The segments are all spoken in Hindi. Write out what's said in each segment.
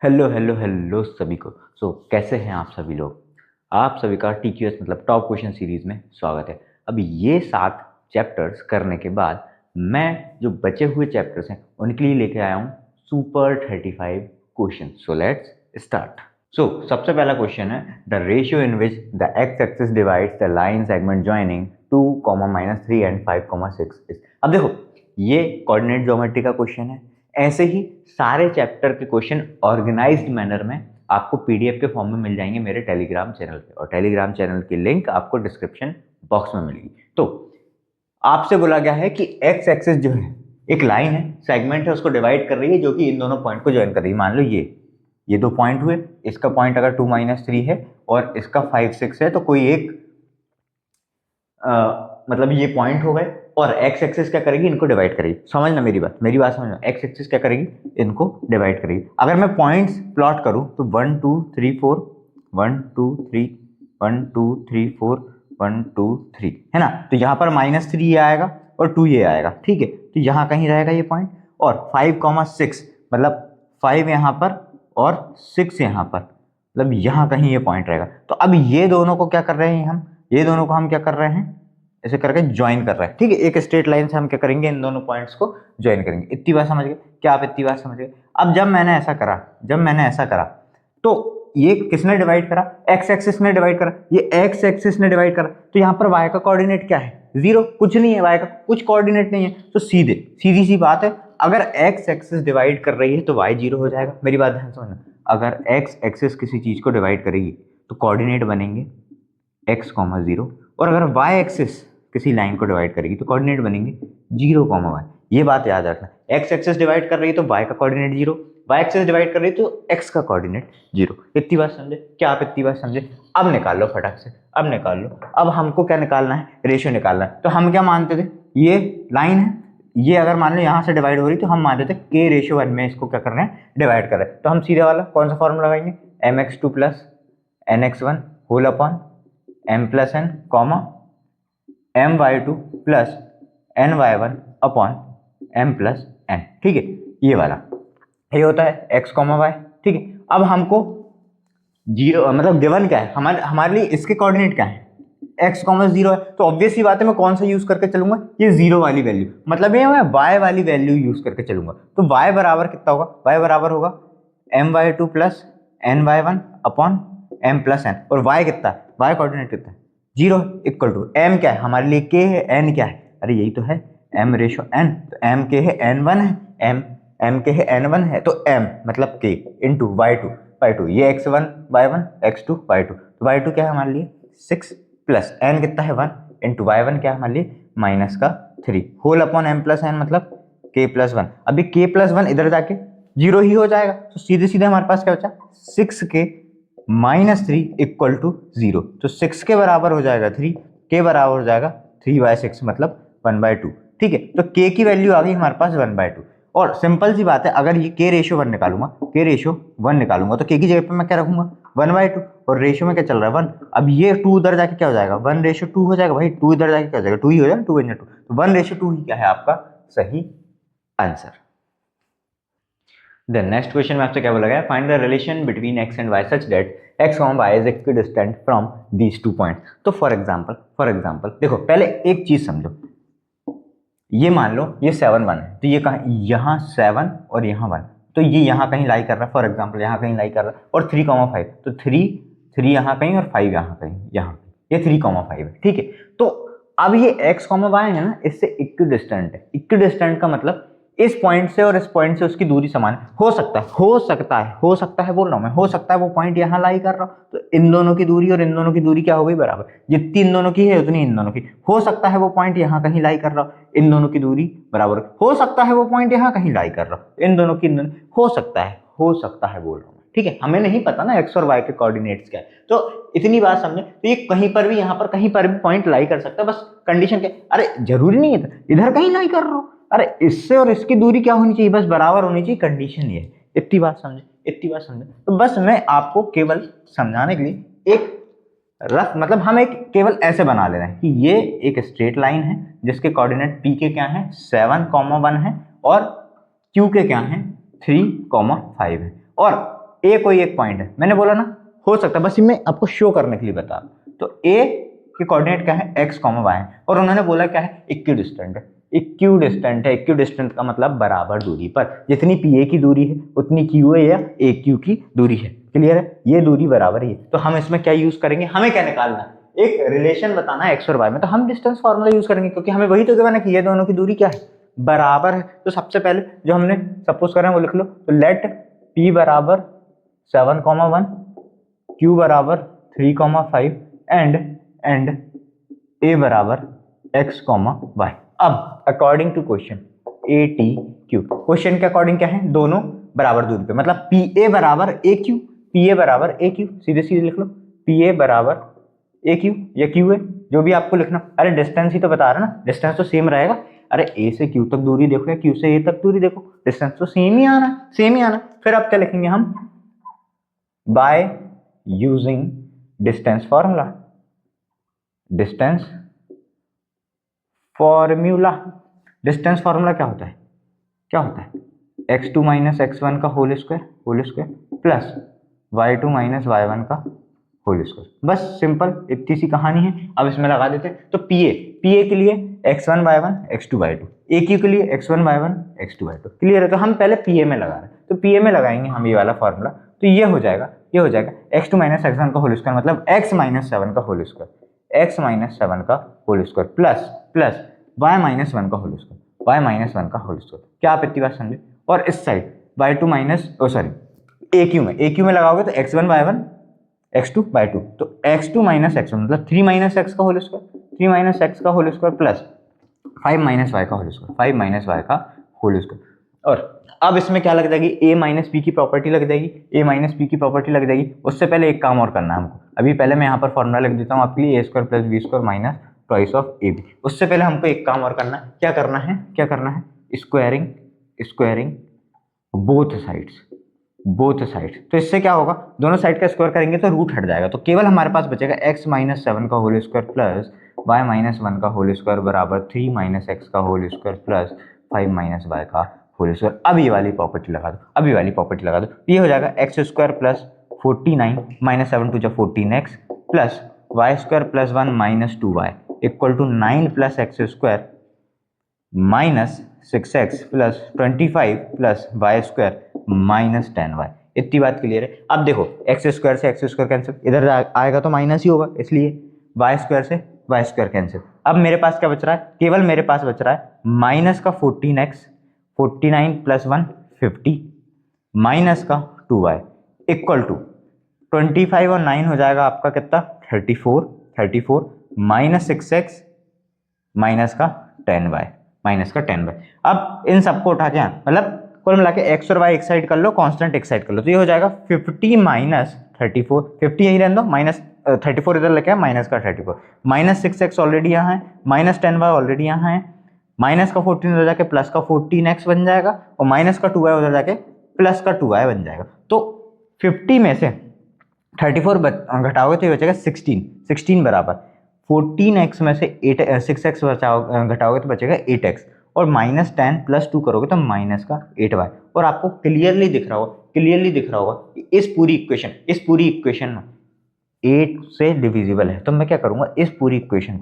हेलो हेलो हेलो सभी को। कैसे हैं आप सभी लोग। आप सभी का टीक्यूएस मतलब टॉप क्वेश्चन सीरीज में स्वागत है। अब ये 7 चैप्टर्स करने के बाद मैं जो बचे हुए चैप्टर्स हैं उनके लिए लेके आया हूँ super 35 question. So let's start. सबसे पहला क्वेश्चन है the ratio in which the x axis divides the line segment joining 2, -3 and 5, 6 अब देखो ये कोऑर्डिनेट ज्योमेट्री का क्वेश्चन है। ऐसे ही सारे चैप्टर के क्वेश्चन ऑर्गेनाइज्ड मैनर में आपको पीडीएफ के फॉर्म में मिल जाएंगे मेरे टेलीग्राम चैनल पे, और टेलीग्राम चैनल की लिंक आपको डिस्क्रिप्शन बॉक्स में मिलेगी। तो आपसे बोला गया है कि एक्स एक्सिस जो है एक लाइन है, सेगमेंट है, उसको डिवाइड कर रही है जो कि इन दोनों पॉइंट को ज्वाइन कर रही है। मान लो ये दो पॉइंट हुए, इसका पॉइंट अगर 2, -3 है और इसका 5, 6 है तो कोई एक मतलब ये पॉइंट हो गए और एक्स एक्सिस क्या करेगी, इनको डिवाइड करेगी। समझना मेरी बात समझना। एक्स एक्सिस क्या करेगी, इनको डिवाइड करेगी। अगर मैं पॉइंट्स प्लॉट करूं तो 1 2 3 4 1 2 3 1 2 3 4 1 2 3 है ना। तो यहाँ पर -3 ये आएगा और 2 ये आएगा, ठीक है। तो यहाँ कहीं रहेगा ये पॉइंट, और 5, 6 मतलब 5 यहाँ पर और 6 यहाँ पर, मतलब यहाँ कहीं ये पॉइंट रहेगा। तो अब ये दोनों को क्या कर रहे हैं हम, ये दोनों को हम क्या कर रहे हैं, ऐसे करके ज्वाइन कर रहे हैं, ठीक है। एक स्ट्रेट लाइन से हम क्या करेंगे, इन दोनों पॉइंट्स को ज्वाइन करेंगे। इतनी बात समझ गए क्या आप, इतनी बात समझ गए। अब जब मैंने ऐसा करा तो ये किसने डिवाइड करा, एक्स एक्सिस ने डिवाइड करा, ये एक्स एक्सिस ने डिवाइड करा। तो यहाँ पर वाई का कोऑर्डिनेट क्या है, 0, कुछ नहीं है, वाई का कुछ कोऑर्डिनेट नहीं है। तो सीधी सी बात है, अगर एक्स एक्सिस डिवाइड कर रही है तो वाई 0 हो जाएगा। मेरी बात ध्यान समझना, अगर एक्स एक्सिस किसी चीज को डिवाइड करेगी तो कोऑर्डिनेट बनेंगे x, 0, और अगर y एक्सिस किसी लाइन को डिवाइड करेगी तो कोऑर्डिनेट बनेंगे 0, y। ये बात याद रखना, x एक्सिस डिवाइड कर रही है तो y का कोऑर्डिनेट 0, y एक्सिस डिवाइड कर रही है तो x का कोऑर्डिनेट 0। इतनी बात समझे क्या आप, इतनी बात समझे। अब निकाल लो फटाक से, अब निकाल लो। अब हमको क्या निकालना है, रेशियो निकालना है। तो हम क्या मानते थे, ये लाइन है, ये अगर मान लो यहाँ से डिवाइड हो रही तो हम मानते थे k/1 में इसको क्या कर रहे हैं, डिवाइड कर रहे हैं। तो हम सीधे वाला कौन सा फॉर्मूला लगाएंगे, mx2 + nx1 whole upon m+n, my2 + ny1 upon m+n, ठीक है। ये वाला ये होता है x, y, ठीक है। अब हमको 0 मतलब गिवन क्या है, हमारे लिए इसके कोऑर्डिनेट क्या है, x, 0 है। तो ऑब्वियस सी बात है, मैं कौन सा यूज करके चलूंगा, ये 0 वाली वैल्यू, मतलब ये मैं y वाली वैल्यू यूज करके चलूंगा। तो y बराबर कितना होगा, y बराबर होगा my2 + ny1 अपॉन m+n, और y कितना है, y कोऑर्डिनेट कितना है, 0, इक्वल टू m क्या है, हमारे लिए k है, n क्या है, अरे यही तो है m/n। तो m k है, n1 है, m k है, n1 है, तो m मतलब k इंटू y2, ये x1 y1 x2 y2, तो y2 क्या है हमारे लिए 6 प्लस n कितना है 1 इंटू y1 क्या है हमारे लिए -3 होल अपॉन m+n मतलब k+1। अभी k+1 इधर जाके 0 ही हो जाएगा, तो सीधे सीधे हमारे पास क्या बचा 6k -3 इक्वल टू 0। तो 6 के बराबर हो जाएगा 3, के बराबर हो जाएगा 3/6 मतलब 1/2, ठीक है। तो k की वैल्यू आ गई हमारे पास 1/2। और सिंपल सी बात है, अगर ये k/1 निकालूंगा, तो k की जगह पे मैं क्या रखूंगा 1/2, और रेशियो में क्या चल रहा है 1। अब ये 2 उधर जाके क्या हो जाएगा 1/2 हो जाएगा भाई, 2 इधर जाके क्या हो जाएगा 2 ही हो जाएगा, 2 × 2, तो 1/2 ही क्या है आपका सही आंसर। देन नेक्स्ट क्वेश्चन में आपसे क्या बोला गया, find the relation between x and y such that x, y is equidistant from these 2 points. तो फॉर एग्जांपल देखो, पहले एक चीज समझो, ये मान लो ये 7 1 है, तो ये कहाँ, यहाँ 7 और यहाँ 1, तो ये यहाँ कहीं लाई कर रहा है, फॉर एग्जांपल यहाँ कहीं लाई कर रहा है, और 3, 5, तो 3 यहाँ कहीं और 5 यहाँ कहीं, यहाँ ये 3, 5 है, ठीक है। तो अब ये x, y है ना, इससे इक्विडिस्टेंट है। इक्विडिस्टेंट का मतलब इस पॉइंट से और इस पॉइंट से उसकी दूरी समान है। हो सकता है बोल रहा हूं मैं, हो सकता है वो पॉइंट यहाँ लाई कर रहा हो, तो इन दोनों की दूरी और इन दोनों की दूरी क्या हो गई बराबर, जितनी इन दोनों की है उतनी इन दोनों की। हो सकता है वो पॉइंट यहाँ कहीं लाई कर रहा हो, इन दोनों की दूरी बराबर, हो सकता है वो पॉइंट यहाँ कहीं लाई कर रहा हो, इन दोनों की हो सकता है बोल रहा हूँ, ठीक है। हमें नहीं पता ना x और y के कोऑर्डिनेट्स क्या है, तो इतनी बात समझे। तो ये कहीं पर भी, यहाँ पर कहीं पर भी पॉइंट लाई कर सकता है, बस कंडीशन क्या, अरे जरूरी नहीं है इधर कहीं लाई कर रहा हो, अरे इससे और इसकी दूरी क्या होनी चाहिए, बस बराबर होनी चाहिए, कंडीशन ये है। इतनी बात समझे। तो बस मैं आपको केवल समझाने के लिए एक रफ मतलब हम एक केवल ऐसे बना ले रहे हैं कि ये एक स्ट्रेट लाइन है जिसके कोऑर्डिनेट p के क्या है 7, 1 है, और q के क्या है 3, 5 है, और ए कोई एक पॉइंट है, मैंने बोला ना हो सकता है, बस मैं आपको शो करने के लिए बता। तो ए के कोऑर्डिनेट क्या है, x, y, और उन्होंने बोला क्या है, इक्विडिस्टेंट है। इक्विडिस्टेंट है, इक्विडिस्टेंट का मतलब बराबर दूरी पर, जितनी पी ए की दूरी है उतनी क्यू ए या ए क्यू की दूरी है। क्लियर है, ये दूरी बराबर ही है। तो हम इसमें क्या यूज करेंगे, हमें क्या निकालना है, एक रिलेशन बताना है एक्स और वाई में, तो हम डिस्टेंस फार्मूला यूज करेंगे, क्योंकि हमें वही तो गिवन है कि ये दोनों की दूरी क्या है, बराबर है। तो सबसे पहले जो हमने सपोज करें वो लिख लो, तो लेट p बराबर 7,1, q बराबर 3,5 एंड a बराबर x, y। अब according to question A T Q, question के अकॉर्डिंग क्या है, दोनों बराबर दूरी पे, मतलब पी ए बराबर ए क्यू, पी ए बराबर ए क्यू, सीधे सीधे लिख लो, पी ए बराबर ए क्यू या क्यू ए, जो भी आपको लिखना। अरे डिस्टेंस ही तो बता रहा ना, डिस्टेंस तो सेम रहेगा। अरे ए से क्यू तक दूरी देखो या क्यू से ए तक दूरी देखो, डिस्टेंस तो सेम ही आना, सेम ही आना। फिर अब क्या लिखेंगे हम, by using distance formula, distance formula. Distance formula क्या होता है, क्या होता है, x2 माइनस x1 का whole square plus y2 minus y1 का होल स्क्वायर। बस सिंपल इतनी सी कहानी है। अब इसमें लगा देते हैं। तो पीए के लिए x1 y1 x2 y2, ए क्यू के लिए x1 y1 x2 y2। Clear है, तो हम पहले पीए में लगा रहे हैं, तो पीए में लगाएंगे हम ये वाला फॉर्मूला। तो ये हो जाएगा x2 माइनस x1 का होल स्क्वायर, मतलब x माइनस 7 का होल स्क्वायर, x माइनस 7 का whole square plus y minus 1 का होल स्क्वायर, y माइनस 1 का होल स्क्वायर। क्या आप इतनी बात समझे। और इस साइड y2 माइनस ए क्यू में लगाओगे तो x1 y1 x2 y2, तो x2 माइनस x1 मतलब 3 माइनस x का होल स्क्वायर, 3 माइनस x का whole square plus 5 minus y का होल स्क्वायर, 5 माइनस y का होल स्क्वायर। और अब इसमें क्या लग जाएगी, a माइनस p की प्रॉपर्टी लग जाएगी, a माइनस p की प्रॉपर्टी लग जाएगी। उससे पहले एक काम और करना है हमको, अभी पहले मैं यहाँ पर फॉर्मूला लिख देता हूँ आपके लिए, a square plus b square minus twice of a b. उससे पहले हमको एक काम और करना है, क्या करना है, स्क्वायरिंग बोथ साइड्स। तो इससे क्या होगा, दोनों साइड का स्क्वायर करेंगे तो रूट हट जाएगा, तो केवल हमारे पास बचेगा x माइनस 7 का whole square plus y minus 1 का होल स्क्वायर बराबर 3 माइनस x का whole square plus 5 minus y का होल स्क्वायर। अब ये वाली प्रॉपर्टी लगा दो, ये हो जाएगा x square plus 49 minus 7 two 14x plus y square plus 1 minus 2y equal to 9 plus x square minus 6x plus 25 plus y square minus 10y। इतनी बात क्लियर है। अब देखो एक्स स्क्वायर से एक्स स्क्वायर कैंसिल, इधर आएगा तो माइनस ही होगा, इसलिए वाई स्क्वायर से वाई स्क्वायर कैंसिल। अब मेरे पास क्या बच रहा है, केवल मेरे पास बच रहा है माइनस का 14x, 49 प्लस 1 50 माइनस का 2y इक्वल टू 25 और 9 हो जाएगा आपका कितना 34 माइनस 6x माइनस का 10y। अब इन सबको उठा के मतलब कुल मिला के एक्स और वाई एक साइड कर लो, कांस्टेंट एक साइड कर लो, तो ये हो जाएगा 50 माइनस 34, 50 यही रहने दो, माइनस 34 इधर लेके माइनस का 34, माइनस 6x ऑलरेडी यहाँ है, माइनस 10y ऑलरेडी यहाँ है, माइनस का 14 उधर जाके प्लस का 14x बन जाएगा और माइनस का 2y उधर जाके प्लस का 2y बन जाएगा। तो 50 में से 34 घटाओगे तो ये बचेगा 16 बराबर 14x में से 6x घटाओगे तो बचेगा 8x और माइनस 10 प्लस 2 करोगे तो माइनस का 8y। और आपको क्लियरली दिख रहा होगा कि इस पूरी इक्वेशन में 8 से डिविजिबल है, तो मैं क्या करूंगा, इस पूरी इक्वेशन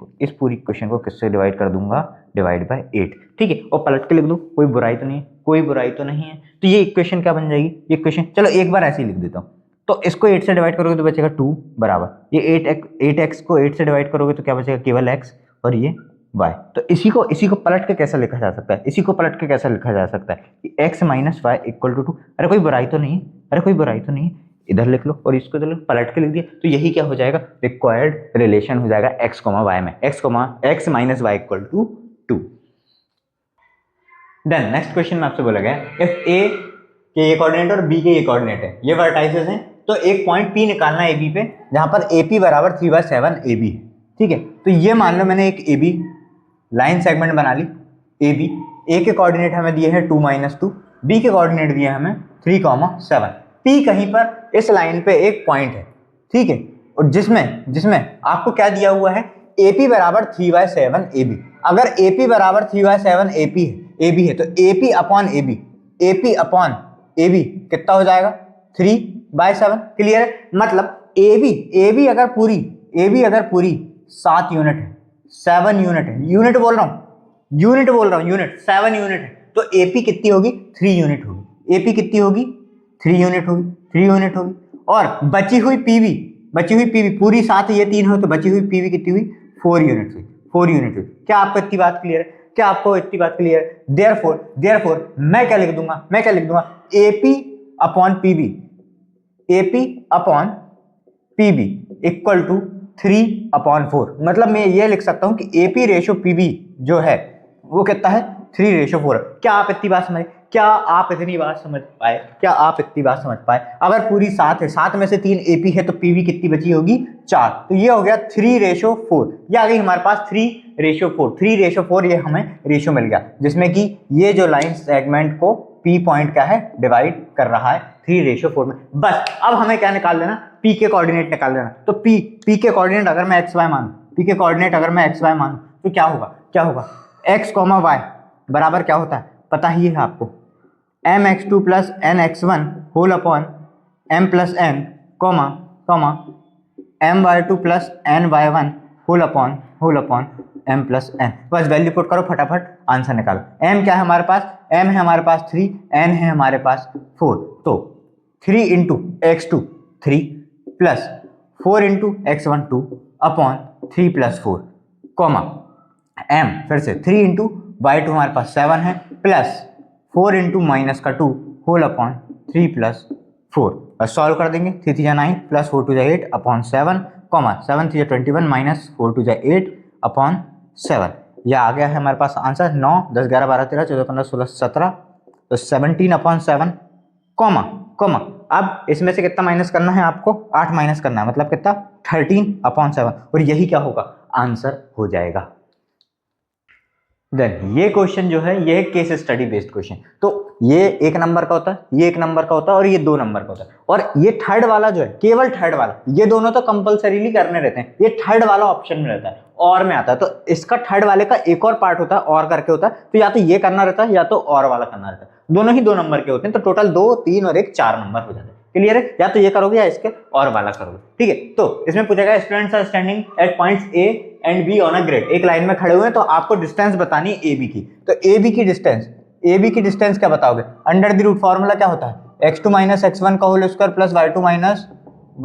को किससे डिवाइड कर दूंगा, डिवाइड बाय 8। ठीक है, और पलट के लिख दो, कोई बुराई तो नहीं है। तो ये इक्वेशन क्या बन जाएगी, ये इक्वेशन चलो एक बार ऐसे ही लिख देता हूँ। तो इसको 8 से डिवाइड करोगे तो बचेगा 2 बराबर ये 8x को 8 से डिवाइड करोगे तो क्या बचेगा, केवल x और ये y। तो इसी को पलट के कैसे लिखा जा सकता है, कि x minus y equal to 2। अरे कोई बुराई तो नहीं, इधर लिख लो और इसको इधर पलट के लिख दिया, तो यही क्या हो जाएगा, रिक्वायर्ड रिलेशन हो जाएगा x, y में, x minus y equal to 2। Then next question में आपसे बोला गया इफ a के ये कोऑर्डिनेट और b के ये कोऑर्डिनेट है, ये वर्टाइसेस हैं, तो एक पॉइंट P निकालना है AB पे, जहां पर AP बराबर 3/7 AB है। ठीक है, तो ये मान लो मैंने एक AB लाइन सेगमेंट बना ली AB, A के कोऑर्डिनेट हमें दिए हैं 2-2, B के कोऑर्डिनेट दिए हमें 3,7। P कहीं पर इस लाइन पे एक पॉइंट है, ठीक है, और जिसमें आपको क्या दिया हुआ है, AP बराबर 3/7 AB। अगर AP बराबर 3/7 AB है तो AP अपॉन AB कितना हो जाएगा, 3/7। क्लियर है? मतलब ए बी अगर पूरी 7 यूनिट है, 7 यूनिट है, यूनिट बोल रहा हूँ यूनिट 7 यूनिट है, तो एपी कितनी होगी? 3 यूनिट होगी। एपी कितनी होगी? 3 यूनिट होगी। और बची हुई पीवी पूरी 7 ये 3 हो, तो बची हुई पीवी कितनी हुई? 4 यूनिट हुई। क्या आपको इतनी बात क्लियर है? देयरफॉर मैं क्या लिख दूंगा? AP upon PB equal to 3/4। मतलब मैं ये लिख सकता हूं कि एपी रेशो पीबी जो है वो कितना है? 3/4। क्या आप इतनी बात समझ पाए? अगर पूरी 7 है, 7 में से 3 एपी है, तो पीवी कितनी बची होगी? 4। तो ये हो गया 3/4। ये आ गई हमारे पास 3/4। ये हमें रेशो मिल गया, जिसमें कि ये जो लाइन सेगमेंट को पी पॉइंट क्या है? डिवाइड कर रहा है 3/4 में। बस अब हमें क्या निकाल लेना? पी के कोऑर्डिनेट निकाल लेना। तो पी के कोऑर्डिनेट अगर मैं XY मानूं, तो क्या होगा? x, y बराबर क्या होता है? पता ही है आपको, mx2 plus nx1 whole upon m plus n, my2 plus ny1 whole upon m plus n। बस वैल्यू पुट करो, फटाफट आंसर निकालो। m क्या है हमारे पास? m है हमारे पास 3, n है हमारे पास 4। तो 3 into x2 3 plus 4 into x1 2 upon 3 plus 4, m फिर से 3 इंटू y2 हमारे पास 7 है, प्लस 4 इंटू माइनस का 2 होल अपॉन 3 प्लस 4। बस सॉल्व कर देंगे। 3 3 9 प्लस 4 2 8 अपॉन 7, 7 3 21 माइनस 4 2 8 अपॉन 7। यह आ गया है हमारे पास आंसर 9 10 11 12 13 14 15 16 17, तो 17/7, कॉमा अब इसमें से कितना माइनस करना है आपको? 8 माइनस करना है, मतलब कितना? 13/7। और यही क्या होगा? आंसर हो जाएगा। देन ये क्वेश्चन जो है ये केस स्टडी बेस्ड क्वेश्चन, तो ये 1 नंबर का होता है, ये 1 नंबर का होता है, और ये 2 नंबर का होता है। और ये थर्ड वाला जो है, केवल थर्ड वाला, ये दोनों तो कंपलसरीली करने रहते हैं, ये थर्ड वाला ऑप्शन में रहता है और में आता है। तो इसका थर्ड वाले का एक और पार्ट होता है, और करके होता है, तो या तो ये करना रहता है या तो और वाला करना रहता है। दोनों ही 2 नंबर के होते हैं, तो टोटल 2 3 और 1 4 नंबर हो जाते हैं। क्लियर है? या तो ये करोगे या इसके और वाला करोगे। ठीक है, तो इसमें पूछेगा students are standing at points A and B on a grid. एक लाइन में खड़े हुए हैं, तो आपको डिस्टेंस बतानी है ए बी की। तो ए बी की डिस्टेंस क्या बताओगे? अंडर द रूट फॉर्मूला क्या होता है? x2 माइनस x1 का whole square plus y2 minus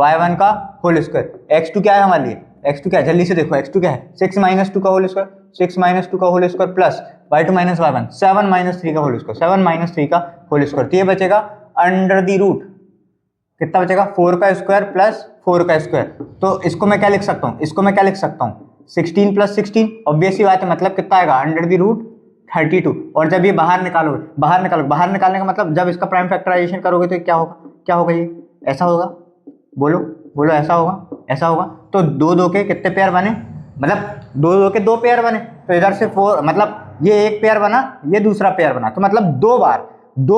y1 का होल स्क्वायर। x2 क्या है हमारे लिए? x2 क्या है? जल्दी से देखो, x2 क्या है? 6 माइनस 2 का होल स्क्वायर, 6 माइनस 2 का whole square plus y2 minus y1 7 minus 3 का होल स्क्वायर, 7 माइनस 3 का होल स्क्वायर। तो ये बचेगा अंडर द रूट, कितना बचेगा? 4 का स्क्वायर प्लस 4 का स्क्वायर। तो इसको मैं क्या लिख सकता हूँ? 16 प्लस 16, ऑब्वियस सी बात है, मतलब कितना आएगा? Under the root 32। और जब ये बाहर निकालोगे, बाहर निकालने का मतलब जब इसका प्राइम फैक्टराइजेशन करोगे तो क्या होगा? ये ऐसा होगा, बोलो ऐसा होगा। तो 2 2 के कितने पेयर बने? मतलब 2 2 के 2 पेयर बने, तो इधर से 4, मतलब ये एक पेयर बना, ये दूसरा पेयर बना, तो मतलब 2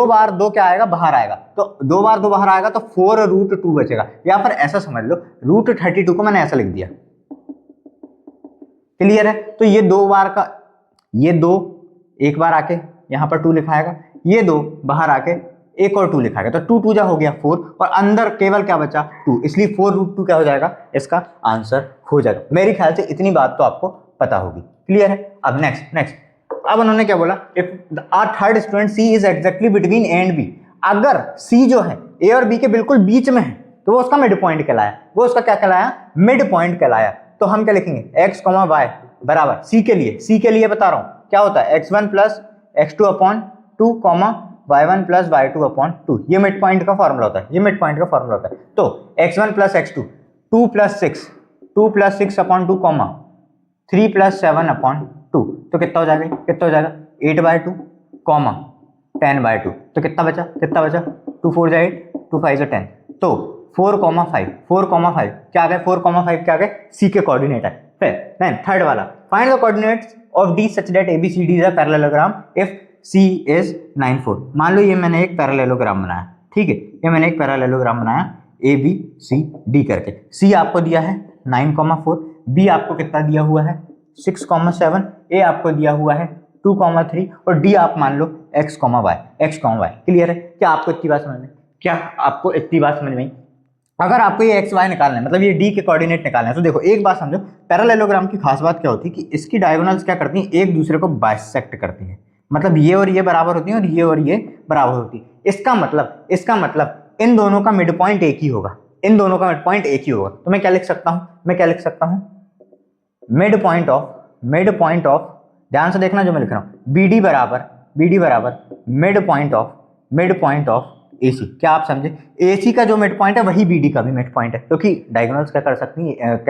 बार 2 क्या आएगा? बाहर आएगा। तो 2 बार 2 बाहर आएगा, तो 4√2 बचेगा। या फिर ऐसा समझ लो, √32 को मैंने ऐसा लिख दिया। क्लियर है? तो ये 2 बार का, ये 2 एक बार आके यहाँ पर 2 लिखाएगा, ये 2 बाहर आके एक और 2 लिखाएगा, तो 2 2 जा हो गया 4, और अंदर केवल क्या बचा? 2, इसलिए 4√2 क्या हो जाएगा? इसका आंसर हो जाएगा। मेरे ख्याल से इतनी बात तो आपको पता होगी। क्लियर है? अब नेक्स्ट अब उन्होंने क्या बोला? If our third student C is exactly between A and B, अगर सी जो है ए और बी के बिल्कुल बीच में है, तो वो उसका मिड पॉइंट कहलाया। वो उसका क्या कहलाया? मिड पॉइंट कहलाया। तो हम क्या लिखेंगे? x, y बराबर सी के लिए बता रहा हूं क्या होता है? x1 plus x2 upon 2, y1 plus y2 upon 2। ये मिड पॉइंट का फॉर्मूला होता है। तो x1 plus x2 2 plus 6 upon 2, 3 plus 7 upon 2, तो कितना हो जाएगा? 8/2, 10/2। तो कितना बचा? 2 4 जा 8, 2 5 जा 10। तो 4,5 क्या आ गए? 4,5 क्या आ गए? सी के कोऑर्डिनेट है। फिर थर्ड वाला, find the coordinates of D such that ABCD is a parallelogram if C is 9 4। मान लो ये मैंने एक पैरेललोग्राम बनाया, ठीक है, ये मैंने एक पैरेललोग्राम बनाया ABCD करके। C आपको दिया है 9,4, B आपको कितना दिया हुआ है? 6,7, A आपको दिया हुआ है 2,3, और D आप मान लो x, y। क्लियर है? क्या आपको इतनी बात समझ में? क्या आपको इतनी बात समझ में आई? अगर आपको ये एक्स वाई निकालना है, मतलब ये डी के कोऑर्डिनेट निकालना है, तो देखो एक बात समझो, पैरेललोग्राम की खास बात क्या होती है कि इसकी डायगोनल्स क्या करती हैं, एक दूसरे को बाइसेक्ट करती हैं। मतलब ये और ये बराबर होती हैं और ये बराबर होती है। इसका मतलब इन दोनों का मिड पॉइंट एक ही होगा, इन दोनों का मिड पॉइंट एक ही होगा। तो मैं क्या लिख सकता हूं, मिड पॉइंट ऑफ, ध्यान से देखना जो मैं लिख रहा हूं, BD बराबर मिड पॉइंट ऑफ AC। क्या आप समझे? AC का जो मिड पॉइंट है वही BD का भी मिड पॉइंट है, क्योंकि डायगोनल्स क्या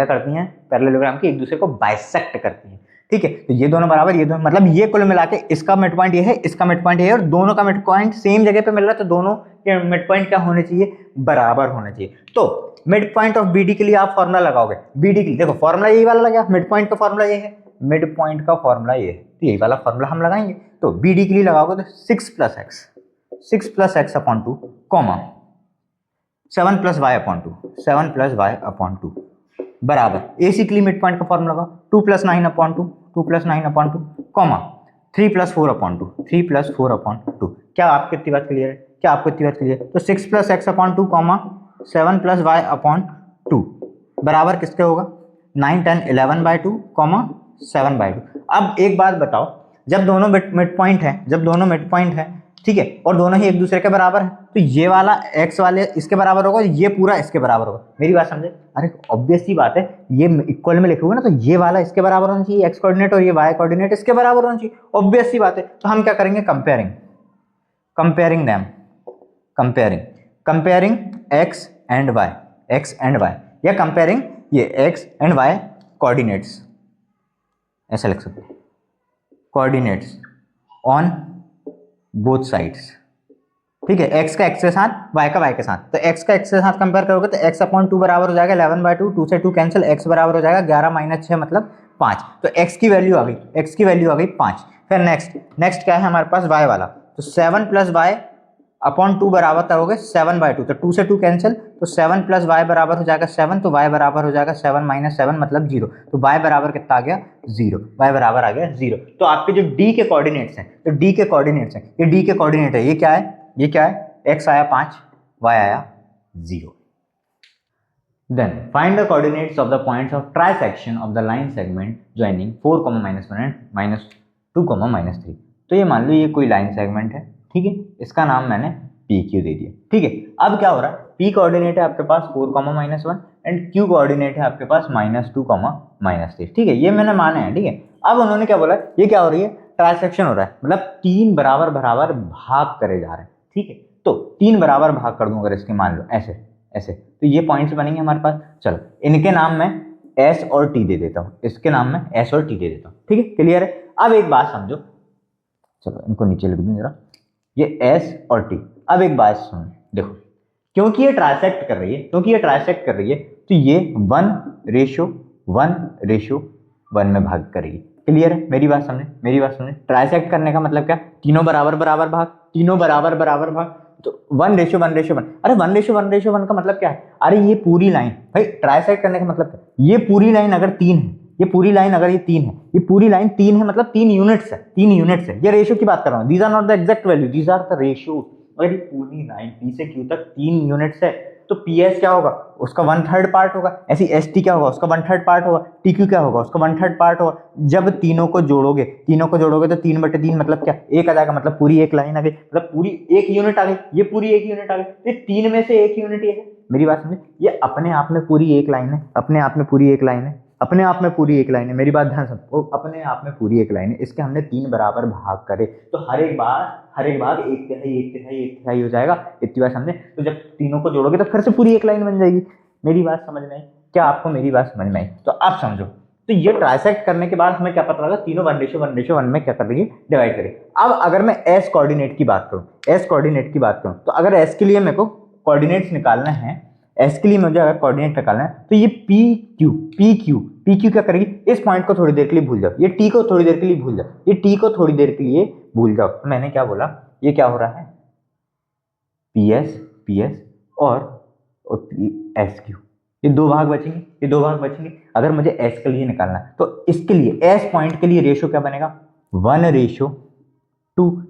करती हैं पैरेललोग्राम की, एक दूसरे को बाइसेक्ट करती हैं। ठीक है, तो ये दोनों बराबर, ये दोनों, मतलब ये कुल मिला के इसका मिड पॉइंट ये है, इसका मिड पॉइंट ये है, और दोनों का मिड पॉइंट सेम जगह पे मिल रहा है, तो दोनों के मिड पॉइंट क्या होने चाहिए, बराबर होना चाहिए। तो मिड पॉइंट ऑफ BD के लिए आप फॉर्मूला लगाओगे, BD के लिए देखो फॉर्मूला यही वाला लगा, मिड पॉइंट का फॉर्मूला ये है, मिड पॉइंट का फॉर्मूला ये है, तो यही वाला फॉर्मूला हम लगाएंगे। तो BD के लिए लगाओगे तो 6 plus x upon 2 comma 7 plus y upon 2 बराबर AC के लिए मिड पॉइंट का फॉर्मूला लगा 2 plus 9 upon 2 comma 3 plus 4 upon 2। क्या आपकी इतनी बात क्लियर है? तो 6 plus x upon 2 comma 7 plus y upon 2 बराबर किसके होगा, 9 10 11 बाई 2 कॉमा 7 बाई 2। अब एक बात बताओ, जब दोनों मिड पॉइंट है, ठीक है, और दोनों ही एक दूसरे के बराबर है, तो ये वाला x वाले इसके बराबर होगा, ये पूरा इसके बराबर होगा। मेरी बात समझे? अरे ऑब्वियस सी बात है, ये इक्वल में लिखोगे ना, तो ये वाला इसके बराबर होना चाहिए x कोऑर्डिनेट, और ये y कोऑर्डिनेट इसके बराबर होना चाहिए। ऑब्वियस सी बात है। तो हम क्या करेंगे, कंपेयरिंग x एंड y, या कंपेयरिंग ये x एंड y कोऑर्डिनेट्स, ऐसा लिख सकते हैं, कोऑर्डिनेट्स ऑन बोथ साइड्स। ठीक है, x का x के साथ, y का y के साथ। तो x का x के साथ कंपेयर करोगे तो x अपॉन 2 बराबर हो जाएगा 11 बाई 2, 2 से 2 कैंसिल, x बराबर हो जाएगा 11 माइनस 6 मतलब 5। तो x की वैल्यू आ गई 5। फिर नेक्स्ट क्या है हमारे पास, y वाला, तो 7 प्लस वाई अपॉन 2 बराबर करोगे 7 बाई 2, तो 2 से 2 कैंसिल, तो 7 प्लस वाई बराबर हो जाएगा 7, तो y बराबर हो जाएगा 7 माइनस 7 मतलब 0। तो y बराबर कितना आ गया, 0। y बराबर आ गया 0। तो आपके जो d के कोऑर्डिनेट्स हैं, ये d के कोऑर्डिनेट है, ये क्या है, x आया 5, y आया 0। Then find the coordinates of the points of trisection of the line segment joining 4, -1 and -2, -3। तो ये मान लो ये कोई लाइन सेगमेंट है, ठीक है, इसका नाम मैंने PQ दे दिया। ठीक है, अब क्या हो रहा है, P कोऑर्डिनेट है आपके पास 4, -1 एंड Q कोऑर्डिनेट है आपके पास -2, -3। ठीक है, ये मैंने माना है। ठीक है, अब उन्होंने क्या बोला, ये क्या हो रही है, ट्रांसैक्शन हो रहा है, मतलब 3 बराबर भाग करे जा रहे हैं। ठीक है, तो 3 बराबर भाग कर दूं अगर इसके, मान लो ऐसे, तो ये पॉइंट्स बनेंगे हमारे पास। चलो इनके नाम में S और T दे देता हूं, इसके नाम में S और T दे देता हूं। ठीक है, क्लियर है? अब एक बात समझो, चलो इनको नीचे लिख दूं जरा, ये S और T। अब एक बात सुनो, देखो, क्योंकि ये ट्रांसैक्ट कर रही है, तो ये 1:1 में भाग करेगी। क्लियर है? मेरी बात समझे। ट्रांसैक्ट करने का मतलब क्या, तीनों बराबर भाग, तो 1:1:1। अरे 1:1:1 का मतलब क्या है, अरे ये पूरी लाइन, भाई ट्रांसैक्ट करने का मतलब क्या, ये पूरी लाइन अगर 3 है, ये पूरी लाइन 3 है, मतलब 3 यूनिट्स है। ये रेशियो की बात कर रहा हूँ, these are not the exact value, these are the ratio. अगर ये पूरी लाइन P से Q तक 3 यूनिट्स है, तो PS क्या होगा, उसका 1/3 पार्ट होगा। ऐसी ST क्या होगा, उसका 1/3 पार्ट होगा। TQ क्या होगा, उसका 1/3 पार्ट होगा। जब तीनों को जोड़ोगे तो 3/3 मतलब क्या, 1 आ जाएगा, मतलब पूरी एक लाइन आ गई, मतलब पूरी एक यूनिट आ गई, ये पूरी एक यूनिट आ गई। ये 3 में से एक यूनिट ये है। मेरी बात समझे, ये अपने आप में पूरी एक लाइन है, मेरी बात ध्यान सुनो, अपने आप में पूरी एक लाइन है। इसके हमने 3 बराबर भाग करे, तो हर एक भाग 1/3 हो जाएगा। इतनी बात समझे? तो जब तीनों को जोड़ोगे तो फिर से पूरी एक लाइन बन जाएगी। मेरी बात समझ में आई? क्या आपको मेरी बात समझ में आई? तो आप समझो, तो ये ट्राइसेक्ट करने के बाद हमें क्या पता लगा, तीनों 1:1 में क्या कर रही है, डिवाइड करें। अब अगर मैं S कोऑर्डिनेट की बात करूं, तो अगर S के लिए मेरे को कोऑर्डिनेट्स निकालना है, S के लिए मुझे अगर कोऑर्डिनेट निकालना है, तो ये PQ क्या करेगी, इस पॉइंट को थोड़ी देर के लिए भूल जाओ, ये T को थोड़ी देर के लिए भूल जाओ, तो मैंने क्या बोला, ये क्या हो रहा है, PS और SQ, ये दो भाग बचेंगे। अगर मुझे S के लिए निकालना है, तो इसके लिए S पॉइंट के लिए रेशियो क्या बनेगा, 1:2।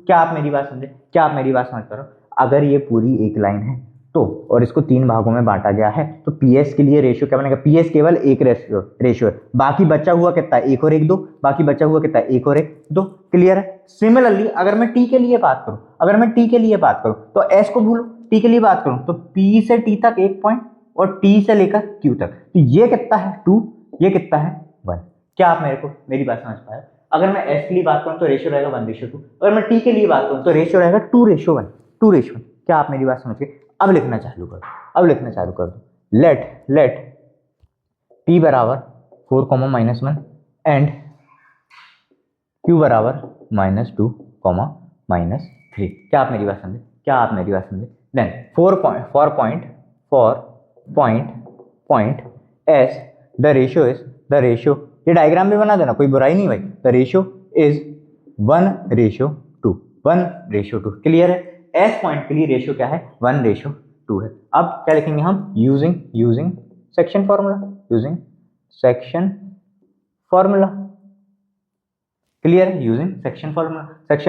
क्या आप मेरी बात समझ पा रहे हो? अगर ये पूरी एक लाइन है, तो और इसको 3 भागों में बांटा गया है, तो पीएस के लिए रेशियो क्या बनेगा, पीएस केवल एक रेशियो है, बाकी बचा हुआ कितना है 1 और 1 2, बाकी बचा हुआ कितना है 1 और 1 2। क्लियर है। सिमिलरली अगर मैं टी के लिए बात करूं, तो एस को भूलो, टी के लिए बात करूं तो पी से टी तक 1 पॉइंट और टी से लेकर क्यू तक, तो ये कितना है 2, ये कितना है 1। क्या आप मेरी बात समझ पाए। अगर मैं एस के लिए बात करूं तो रेशियो रहेगा 1:2, अगर मैं टी के लिए बात करूं तो रेशियो रहेगा 2:1, 2:1। क्या आप मेरी बात समझ गए। अब लिखना चालू कर दो। लेट p बराबर 4, -1 एंड q बराबर -2, -3। क्या आप मेरी बात समझे। Then for point S the ratio, ये डायग्राम भी बना देना, कोई बुराई नहीं भाई। The ratio is 1:2। क्लियर है। एस पॉइंट के लिए रेशियो क्या है 1:2 है। अब क्या लिखेंगे हम, यूजिंग सेक्शन फॉर्मूला। क्लियर है। यूजिंग सेक्शन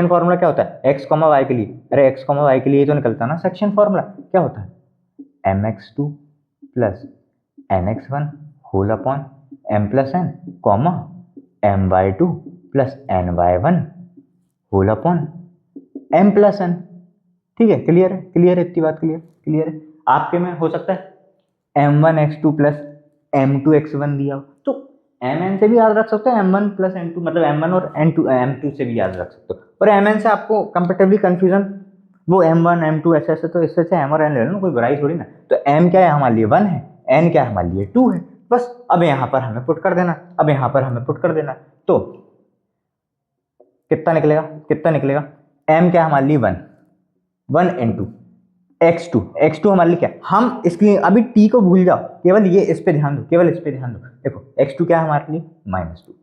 फॉर्मूला क्या होता है, एक्स कॉमा वाई के लिए, अरे एक्स कॉमा वाई के लिए तो निकलता ना सेक्शन फॉर्मूला, क्या होता है mx2 plus nx1 whole upon m plus n comma my2 plus ny1 whole upon m plus n। ठीक है। क्लियर है, इतनी बात क्लियर है। आपके में हो सकता है m1x2 प्लस m2x1 दिया हो, तो mn से भी याद रख सकते हो, m1 प्लस n2 मतलब m1 और m2 से भी याद रख सकते हो। और mn से आपको कंपेरेटिवली कंफ्यूजन वो m1 m2 ऐसे तो इससे m और n ले लो, कोई बुराई थोड़ी ना। तो m क्या है हमारे लिए 1 है, n क्या है हमारे लिए 2 है, बस। अब यहाँ पर हमें पुट कर देना, तो कितना निकलेगा, m क्या है हमारे लिए 1 इंटू x2 हमारे लिए क्या है, हम इसके अभी t को भूल जाओ, केवल इस पे ध्यान दो। देखो x2 क्या है हमारे लिए -2,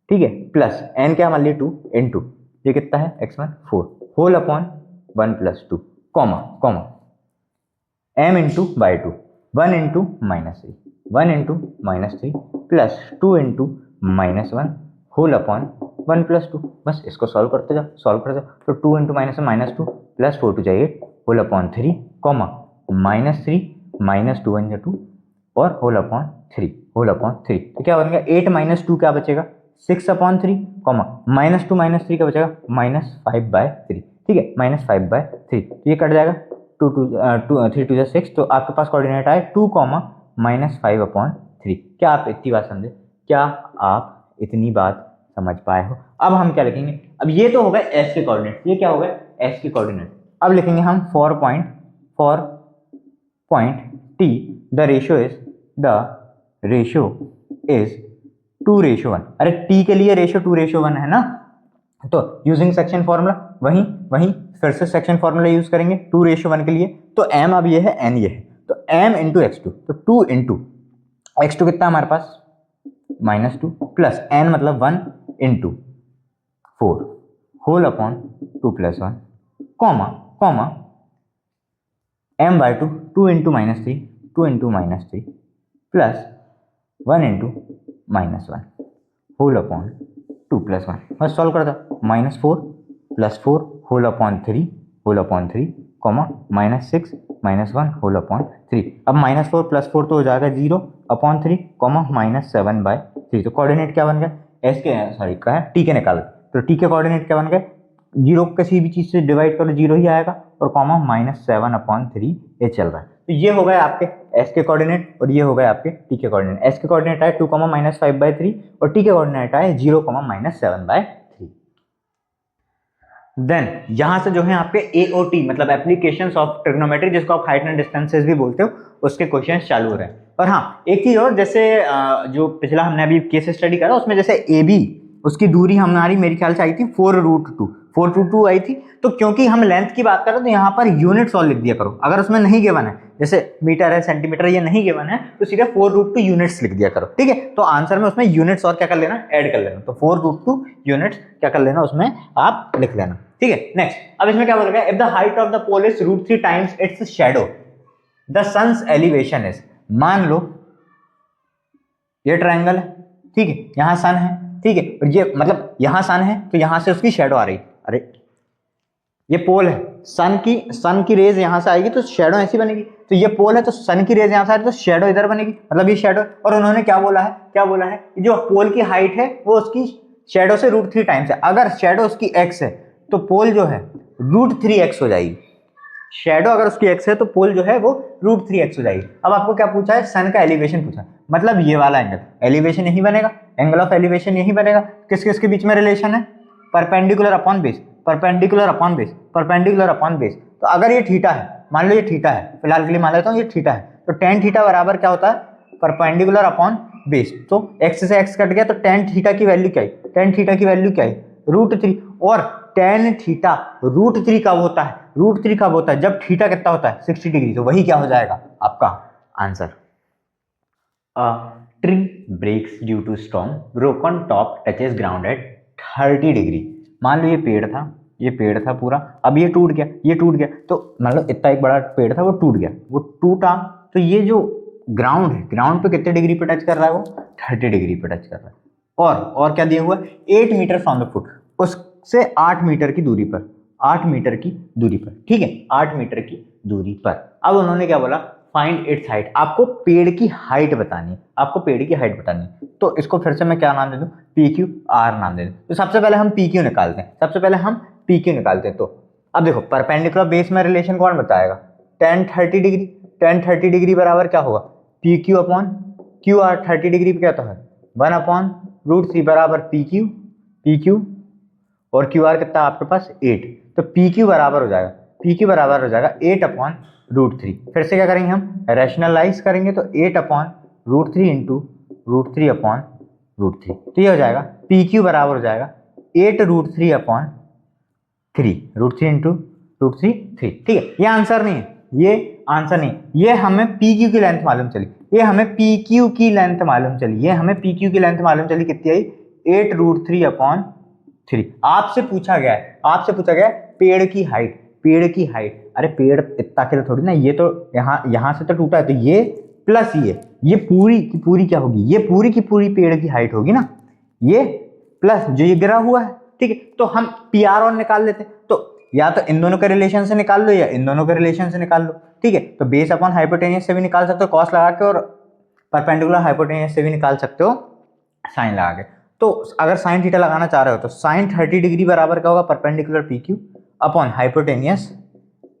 ठीक है, प्लस n क्या है हमारे लिए 2 इंटू ये कितना है x1 4 whole upon 1 plus 2 comma m into by 2 1 into -3 plus 2 into -1 whole upon 1 plus 2। बस इसको सॉल्व करते जाओ। तो 2 into -2 plus 4 2 8 whole upon 3 comma -3 -2 1 2 और होल अपॉन 3 तो क्या बन गया 8 2 क्या बचेगा 6/3 कॉमा -2 क्या बचेगा -5/3। ठीक है, -5/3 तो ये कट जाएगा 3 2 6, तो आपके पास कोऑर्डिनेट आए 2 -5/3। क्या आप इतनी बात समझे, क्या आप इतनी बात समझ पाए हो। अब हम क्या लिखेंगे, अब ये तो हो गए एस के कोऑर्डिनेट, ये क्या हो गए एस के कोऑर्डिनेट। अब लिखेंगे हम for point T the ratio is 2:1। अरे टी के लिए रेशियो 2:1 है ना, तो यूजिंग सेक्शन फॉर्मूला वहीं फिर से सेक्शन फॉर्मूला यूज करेंगे 2:1 के लिए। तो m अब ये है n ये है, तो m इंटू x2, तो 2 इंटू x2 कितना हमारे पास -2 प्लस n मतलब 1 into 4 whole upon 2 plus 1 comma m/2 2 into -3 plus 1 into -1 whole upon 2 plus 1। बस सॉल्व कर दो, -4 plus 4 whole upon 3 comma -6 -1 whole upon 3। अब -4 प्लस 4 तो हो जाएगा 0/3 कॉमा -7/3। तो कोऑर्डिनेट क्या बन गया एस के सॉरी क्या है टी के निकाल, तो टी के कोऑर्डिनेट क्या बन गए 0 किसी भी चीज से डिवाइड करो 0 ही आएगा और कॉमा -7/3 ये चल रहा है। तो ये हो गए आपके एस के कोऑर्डिनेट और ये हो गए आपके टी के कोऑर्डिनेट। एस के कोऑर्डिनेट आए 2, -5/3 और टी के कोऑर्डिनेट आए 0, -7/3। देन यहां से जो है आपके एओटी मतलब एप्लीकेशंस ऑफ ट्रिग्नोमेट्री, जिसको आप हाइट एंड डिस्टेंसेस भी बोलते हो, उसके क्वेश्चंस चालू हो रहे हैं। और हाँ एक चीज और, जैसे जो पिछला हमने अभी केस स्टडी करा उसमें जैसे ए बी उसकी दूरी हमारी मेरे ख्याल से आई थी 4√2 आई थी। तो क्योंकि हम लेंथ की बात कर रहे हैं तो यहाँ पर यूनिट्स और लिख दिया करो, अगर उसमें नहीं गिवन है जैसे मीटर है सेंटीमीटर ये नहीं गिवन है तो सीधे 4√2 यूनिट्स लिख दिया करो। ठीक है, तो आंसर में उसमें यूनिट्स और क्या कर लेना ऐड कर लेना, तो 4√2 यूनिट्स क्या कर लेना उसमें आप लिख लेना। ठीक है, नेक्स्ट अब इसमें क्या बोलेगा, if the height of the pole is √3 times its shadow the sun's elevation is. मान लो ये ट्रायंगल है, ठीक है, यहाँ सन है, ठीक है, और ये मतलब यहाँ सन है तो यहाँ से उसकी शैडो आ रही, अरे ये पोल है, सन की रेज यहाँ से आएगी तो शेडो ऐसी बनेगी, तो ये पोल है तो सन की रेज यहाँ से आ रही तो शेडो इधर बनेगी, मतलब ये शेडो। और उन्होंने क्या बोला है जो पोल की हाइट है वो उसकी शेडो से √3 टाइम्स है। अगर शेडो उसकी x है तो पोल जो है √3x हो जाएगी। शेडो अगर उसकी x है तो पोल जो है वो √3x हो जाएगी। अब आपको क्या पूछा है, सन का एलिवेशन पूछा है, मतलब ये वाला एंगल, एलिवेशन यही बनेगा, एंगल ऑफ एलिवेशन यही बनेगा। किस किस के बीच में रिलेशन है, perpendicular upon base, perpendicular upon base, perpendicular upon base. तो अगर ये थीटा है, मान लो ये थीटा है, फिलहाल के लिए मान लेता हूँ ये थीटा है, तो टेन थीटा बराबर क्या होता है, परपेंडिकुलर अपॉन बेस। तो x से x कट गया तो टेन थीटा की वैल्यू क्या है, टेन थीटा की वैल्यू क्या है, √3। और टेन थीटा √3 कब होता है, √3 कब होता है, जब थीटा कितना होता है 60 डिग्री। तो वही क्या हो जाएगा आपका answer. Tree breaks due to storm, broken top touches ground at 30 degree. मान लो ये पेड़ था पूरा, अब ये टूट गया, तो मान लो इतना एक बड़ा पेड़ था वो टूट गया, वो टूटा, तो ये जो ग्राउंड है, ग्राउंड पे कितने डिग्री पे टच कर रहा है, वो 30 डिग्री पे टच कर रहा है। और क्या दिया हुआ है, 8 मीटर फ्रॉम द फुट, उससे 8 मीटर की दूरी पर, 8 मीटर की दूरी पर, ठीक है, 8 मीटर की दूरी पर। अब उन्होंने क्या बोला, फाइंड इट्स हाइट, आपको पेड़ की हाइट बतानी है, तो इसको फिर से मैं क्या नाम दे दूं, PQR नाम दे दूं। तो सबसे पहले हम PQ निकालते हैं, तो अब देखो परपेंडिकुलर बेस में रिलेशन कौन बताएगा, tan 30 डिग्री, tan 30 डिग्री बराबर क्या होगा, PQ अपॉन QR, 30 डिग्री पे क्या होता है 1/√3 बराबर PQ और QR कितना आपके पास 8, तो PQ बराबर हो जाएगा 8/√3। फिर से क्या करेंगे हम, रैशनलाइज करेंगे, तो 8/√3 इंटू √3/√3, तो ये हो जाएगा PQ बराबर हो जाएगा 8√3/3, √3 इंटू √3 3, ठीक है। ये आंसर नहीं है, ये हमें PQ की लेंथ मालूम चली, ये हमें PQ की लेंथ मालूम चली कितनी आई, 8√3/3। आपसे पूछा गया है पेड़ की हाइट, अरे पेड़ इतना के थोड़ी ना, ये तो यहाँ से तो टूटा है, तो ये प्लस ये पूरी की पूरी क्या होगी, ये पूरी की पूरी पेड़ की हाइट होगी ना, ये प्लस जो ये गिरा हुआ है, ठीक है। तो हम PR और निकाल लेते हैं, तो या तो इन दोनों के रिलेशन से निकाल लो या इन दोनों के रिलेशन से निकाल लो, ठीक है। तो बेस अपॉन हाइपोटेनियस से भी निकाल सकते हो कॉस लगा के, और परपेंडिकुलर हाइपोटेनियस से भी निकाल सकते हो साइन लगा के। तो अगर साइन थीटा लगाना चाह रहे हो तो साइन 30 डिग्री बराबर क्या होगा, perpendicular PQ upon hypotenuse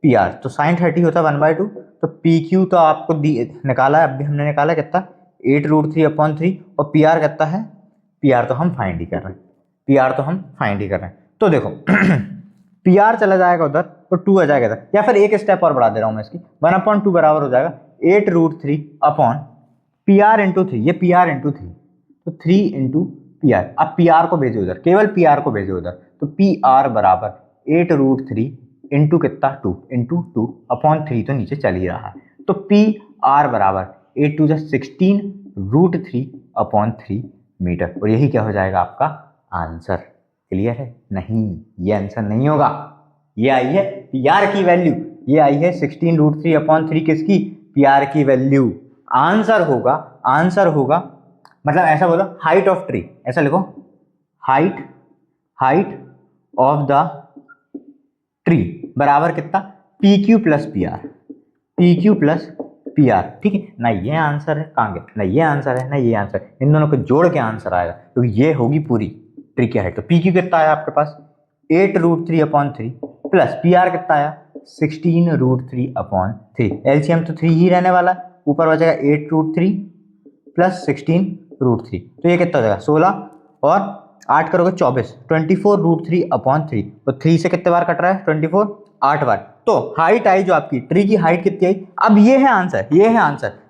PR। तो साइन 30 होता है 1/2, तो PQ तो आपको निकाला है, अभी हमने निकाला कितना 8√3/3, और PR कितना है, PR तो हम फाइंड ही कर रहे हैं, तो देखो PR चला जाएगा उधर तो 2 आ जाएगा इधर, या फिर एक स्टेप और बढ़ा दे रहा हूं मैं इसकी, 1/2 बराबर हो जाएगा 8√3/PR इंटू 3, ये PR इंटू 3, तो 3 इंटू PR। अब PR को भेजो उधर, केवल PR को भेजो उधर, तो PR बराबर 8√3 इंटू कितना 2 इंटू 2/3, तो नीचे चल ही रहा है, तो PR बराबर 8 2 16 √3/3 मीटर, और यही क्या हो जाएगा आपका आंसर। क्लियर है, नहीं ये आंसर नहीं होगा, ये आई है PR की वैल्यू, ये आई है 16 √3/3 किसकी, PR की वैल्यू। आंसर होगा मतलब ऐसा बोलो, हाइट ऑफ ट्री, ऐसा लिखो, हाइट ऑफ द ट्री बराबर कितना, PQ प्लस PR, ठीक है ना। ये आंसर है, कहाँ गया ना, ये आंसर है ना, ये आंसर, इन दोनों को जोड़ के आंसर आएगा, तो ये होगी पूरी ट्री की हाइट। तो PQ कितना आया आपके पास 8√3/3 प्लस PR कितना आया 16√3/3, LCM तो 3 ही रहने वाला, ऊपर बचेगा 8√3 प्लस 16√3, तो ये कितना हो जाएगा 16 और 8 करोगे 24, 24√3/3, तो 3 से कितने बार कट रहा है 24, 8 बार। तो हाइट आई जो आपकी ट्री की हाइट कितनी आई, अब ये है आंसर,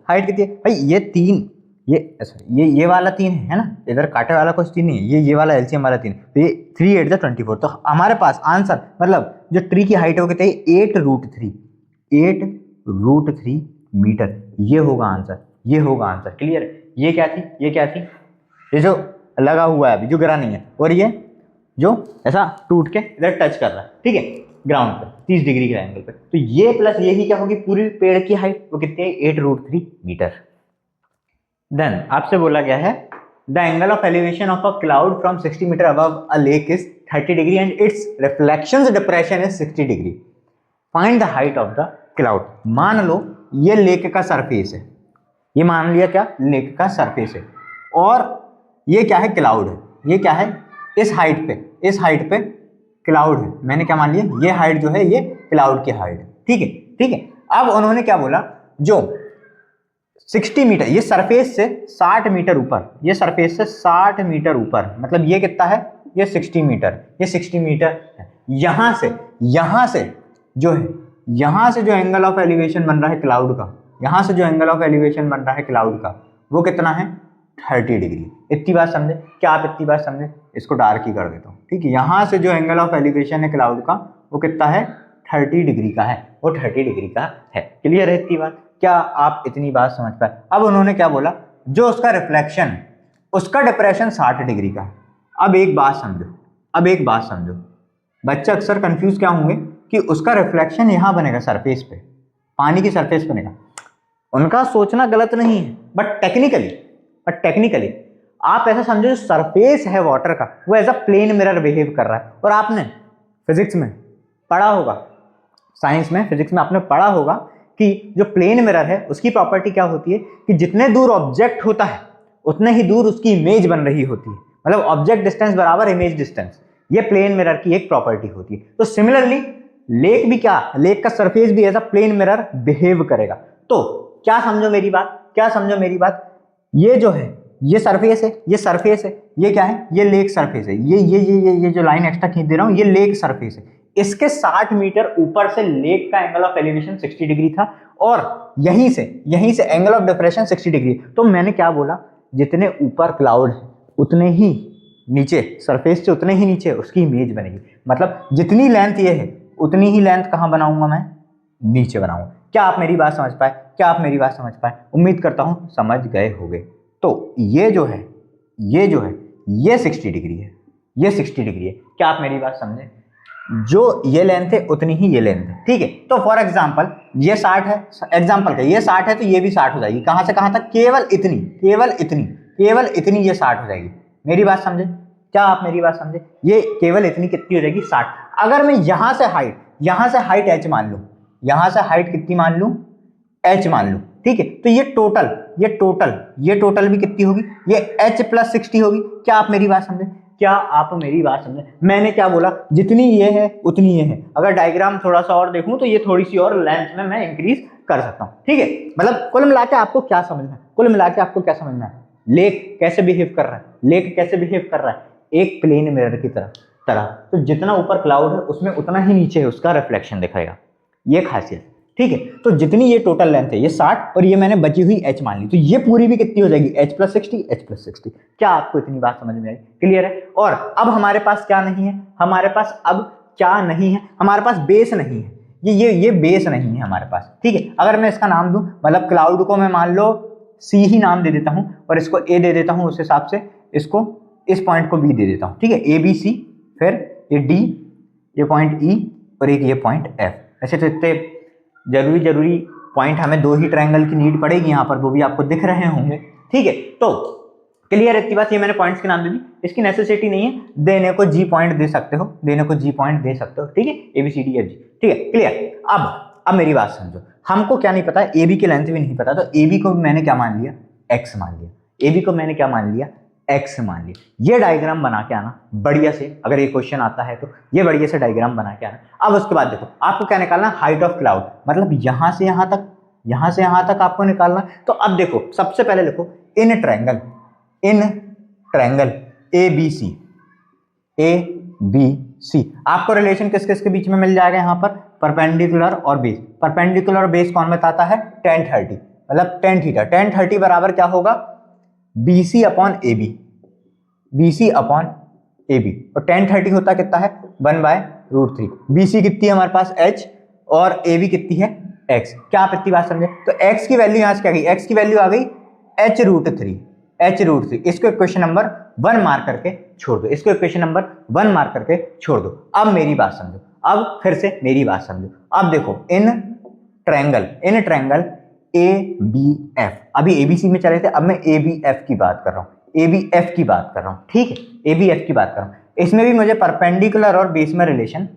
हाइट कितनी है भाई, ये 3, ये वाला 3 है ना, इधर काटे वाला कुछ 3 नहीं है, ये वाला LCM वाला 3, तो ये 3 8 24, तो हमारे पास आंसर मतलब जो ट्री की हाइट है वो कितनी है 8√3 मीटर, ये होगा आंसर। क्लियर है, ये क्या थी, ये जो लगा हुआ है अभी, जो गिरा नहीं है, और ये जो ऐसा टूट के इधर टच कर रहा है, ठीक है, ग्राउंड पे 30 डिग्री के एंगल पे, तो ये प्लस यही क्या होगी पूरी पेड़ की हाइट, वो कितनी है 8√3 मीटर। देन आपसे बोला गया है the angle of elevation of a cloud from 60 metre above a lake is 30 degree and its reflection depression is 60 degree. Find the height of the cloud. मान लो ये लेक का सरफेस है, ये मान लिया क्या, लेक का सरफेस है, और ये क्या है, क्लाउड है। ये क्या है, इस हाइट पे क्लाउड है। मैंने क्या मान लिया, ये हाइट जो है ये क्लाउड की हाइट है। ठीक है, ठीक है। अब उन्होंने क्या बोला, जो 60 मीटर, ये सरफेस से 60 मीटर ऊपर, ये सरफेस से 60 मीटर ऊपर, मतलब ये कितना है, ये 60 मीटर, ये 60 मीटर है। यहां से जो है, यहां से जो एंगल ऑफ एलिवेशन बन रहा है क्लाउड का, यहां से जो एंगल ऑफ एलिवेशन बन रहा है क्लाउड का, वो कितना है, 30 डिग्री। इतनी बात समझे क्या आप, इतनी बात समझे। इसको डार्क ही कर देता हूँ, ठीक है। यहां से जो एंगल ऑफ एलिवेशन है क्लाउड का, वो कितना है, 30 डिग्री का है, वो 30 डिग्री का है। क्लियर है इतनी बात, क्या आप इतनी बात समझ पाए। अब उन्होंने क्या बोला, जो उसका रिफ्लेक्शन, उसका डिप्रेशन 60 डिग्री का है। अब एक बात समझो, बच्चे अक्सर कंफ्यूज क्या होंगे कि उसका रिफ्लेक्शन यहाँ बनेगा सरफेस पे, पानी की सरफेस बनेगा। उनका सोचना गलत नहीं है, बट टेक्निकली आप ऐसा समझो, जो सरफेस है वाटर का, वो as a plane mirror behave कर रहा है। और आपने फिजिक्स में पढ़ा होगा, साइंस में, फिजिक्स में आपने पढ़ा होगा कि जो प्लेन मिरर है उसकी प्रॉपर्टी क्या होती है कि जितने दूर ऑब्जेक्ट होता है उतने ही दूर उसकी इमेज बन रही होती है, मतलब ऑब्जेक्ट डिस्टेंस बराबर इमेज डिस्टेंस। ये प्लेन मिरर की एक प्रॉपर्टी होती है। तो सिमिलरली लेक भी क्या, लेक का सरफेस भी as a plane mirror behave करेगा। तो क्या समझो मेरी बात, ये जो है, ये सरफेस है, ये क्या है, ये लेक सरफेस है। ये जो लाइन एक्स्ट्रा खींच दे रहा हूं, ये लेक सरफेस है। इसके 60 मीटर ऊपर से लेक का एंगल ऑफ एलिवेशन 60 डिग्री था, और यहीं से एंगल ऑफ डिप्रेशन 60 डिग्री। तो मैंने क्या बोला, जितने ऊपर क्लाउड है उतने ही नीचे, सरफेस से उतने ही नीचे उसकी इमेज बनेगी। मतलब जितनी लेंथ ये है उतनी ही लेंथ कहाँ बनाऊंगा मैं, नीचे बनाऊंगा। क्या आप मेरी बात समझ पाए, उम्मीद करता हूं समझ गए होंगे। तो ये जो है ये 60 डिग्री है, ये 60 डिग्री है। क्या आप मेरी बात समझे, जो ये लेंथ है उतनी ही ये लेंथ है, ठीक है। तो फॉर एग्जांपल ये 60 है, एग्जांपल का ये 60 है, तो ये भी 60 हो जाएगी। कहां से कहां तक, केवल इतनी ये 60 हो जाएगी। मेरी बात समझे, क्या आप मेरी बात समझे, ये केवल इतनी कितनी हो जाएगी, 60। अगर मैं यहां से हाइट h मान लूं, यहां से हाइट कितनी मान लूं, h मान लूं, ठीक है। तो ये टोटल भी कितनी होगी, ये h + 60 होगी। क्या आप मेरी बात समझे, मैंने क्या बोला, जितनी ये है उतनी ये है। अगर डायग्राम थोड़ा सा और देखूं तो ये थोड़ी सी और लेंथ में मैं इंक्रीज कर सकता हूं, ठीक है। मतलब कुल मिला के आपको क्या समझना है, लेक कैसे बिहेव कर रहा है, एक प्लेन मिरर की तरह। तो जितना ऊपर क्लाउड है उसमें उतना ही नीचे है उसका रिफ्लेक्शन दिखाएगा, ये खासियत, ठीक है। तो जितनी ये टोटल लेंथ है ये 60, और ये मैंने बची हुई h मान ली, तो ये पूरी भी कितनी हो जाएगी, h + 60। क्या आपको इतनी बात समझ में आई, क्लियर है। और अब हमारे पास क्या नहीं है, हमारे पास बेस नहीं है, ये बेस नहीं है हमारे पास, ठीक है। अगर मैं इसका नाम दूं, मतलब क्लाउड को मैं मान लो C ही नाम दे देता हूं, और इसको A दे देता हूं, उस हिसाब से इसको, इस पॉइंट को B दे देता हूं, ठीक है। ABC, फिर ये D, ये पॉइंट E, और एक ये पॉइंट F। ऐसे तो इतने जरूरी पॉइंट हमें 2 ही ट्रायंगल की नीड पड़ेगी यहाँ पर, वो भी आपको दिख रहे होंगे, ठीक है। तो क्लियर इतनी बात, ये मैंने पॉइंट्स के नाम दे दी, इसकी नेसेसिटी नहीं है, देने को G पॉइंट दे सकते हो, ठीक है, ABCDFG, ठीक है, क्लियर। अब मेरी बात समझो, हमको क्या नहीं पता, AB की लेंथ भी नहीं पता, तो AB को मैंने क्या मान लिया, X मान लिया, X मान लिया। ये डायग्राम बना के आना बढ़िया से, अगर ये क्वेश्चन आता है तो ये बढ़िया से डायग्राम बना के आना। अब उसके बाद देखो, आपको क्या निकालना, हाइट ऑफ क्लाउड, मतलब यहां से यहां तक आपको निकालना। तो अब देखो, सबसे पहले लिखो, इन ट्रायंगल ABC, आपको रिलेशन किस किस के बीच में मिल जाएगा, यहाँ पर परपेंडिकुलर और बेस। परपेंडिकुलर और बेस कौन बताता है, tan 30, मतलब tan थीटा। tan 30 बराबर क्या होगा, BC अपॉन AB, और tan 30 होता कितना है, 1/√3। BC कितनी है हमारे पास, h, और AB कितनी है, x। क्या आप इतनी बात समझे। तो x की वैल्यू यहाँ से क्या गई, x की वैल्यू आ गई h√3। इसको इक्वेशन नंबर 1 मार्क करके छोड़ दो। अब मेरी बात समझो, अब फिर से मेरी बात समझो। अब देखो, इन ट्रायंगल ABF, अभी ABC में चले थे, अब मैं ABF की बात कर रहा हूं। ABF की बात कर रहा हूँ, ठीक है, ABF की बात कर रहा हूँ। इसमें भी मुझे परपेंडिकुलर और बेस में रिलेशन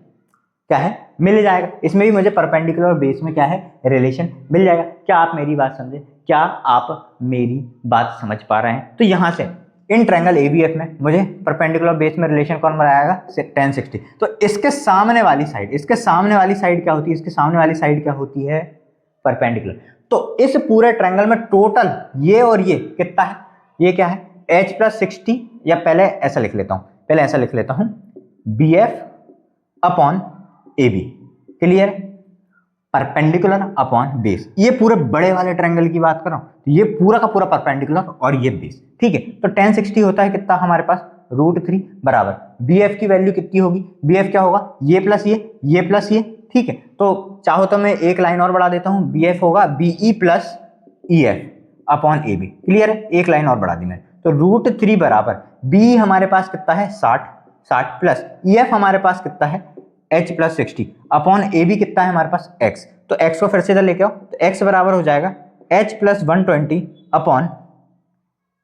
क्या है मिल जाएगा, इसमें भी मुझे परपेंडिकुलर और बेस में क्या है रिलेशन मिल जाएगा। क्या आप मेरी बात समझे, क्या आप मेरी बात समझ पा रहे हैं? तो यहाँ से इन ट्रायंगल ABF में मुझे परपेंडिकुलर बेस में रिलेशन कौन बनाएगा, tan 60। तो इसके सामने वाली साइड, इसके सामने वाली साइड क्या होती है, इसके सामने वाली साइड क्या होती है, परपेंडिकुलर। तो इस पूरे ट्रायंगल में टोटल ये और ये कितना है, ये क्या है h + 60, या पहले ऐसा लिख लेता हूं, पहले ऐसा लिख लेता हूं BF upon AB, clear, perpendicular upon base. ये पूरे बड़े वाले ट्रायंगल की बात कर रहा हूं, तो ये पूरा का पूरा परपेंडिकुलर और ये बेस, ठीक है। तो tan 60 होता है कितना हमारे पास, √3 बराबर BF की वैल्यू कितनी होगी, BF क्या होगा, ये प्लस ये प्लस ये, ठीक है। तो चाहो तो मैं एक लाइन और बढ़ा देता हूं, BF होगा BE + EF upon AB, clear है, एक लाइन और बढ़ा दी मैंने। तो √3 बराबर BE हमारे पास कितना है 60 प्लस EF हमारे पास कितना है h + 60 अपॉन AB कितना है हमारे पास x। तो x को फिर से इधर लेके आओ, तो x बराबर हो जाएगा h + 120 अपॉन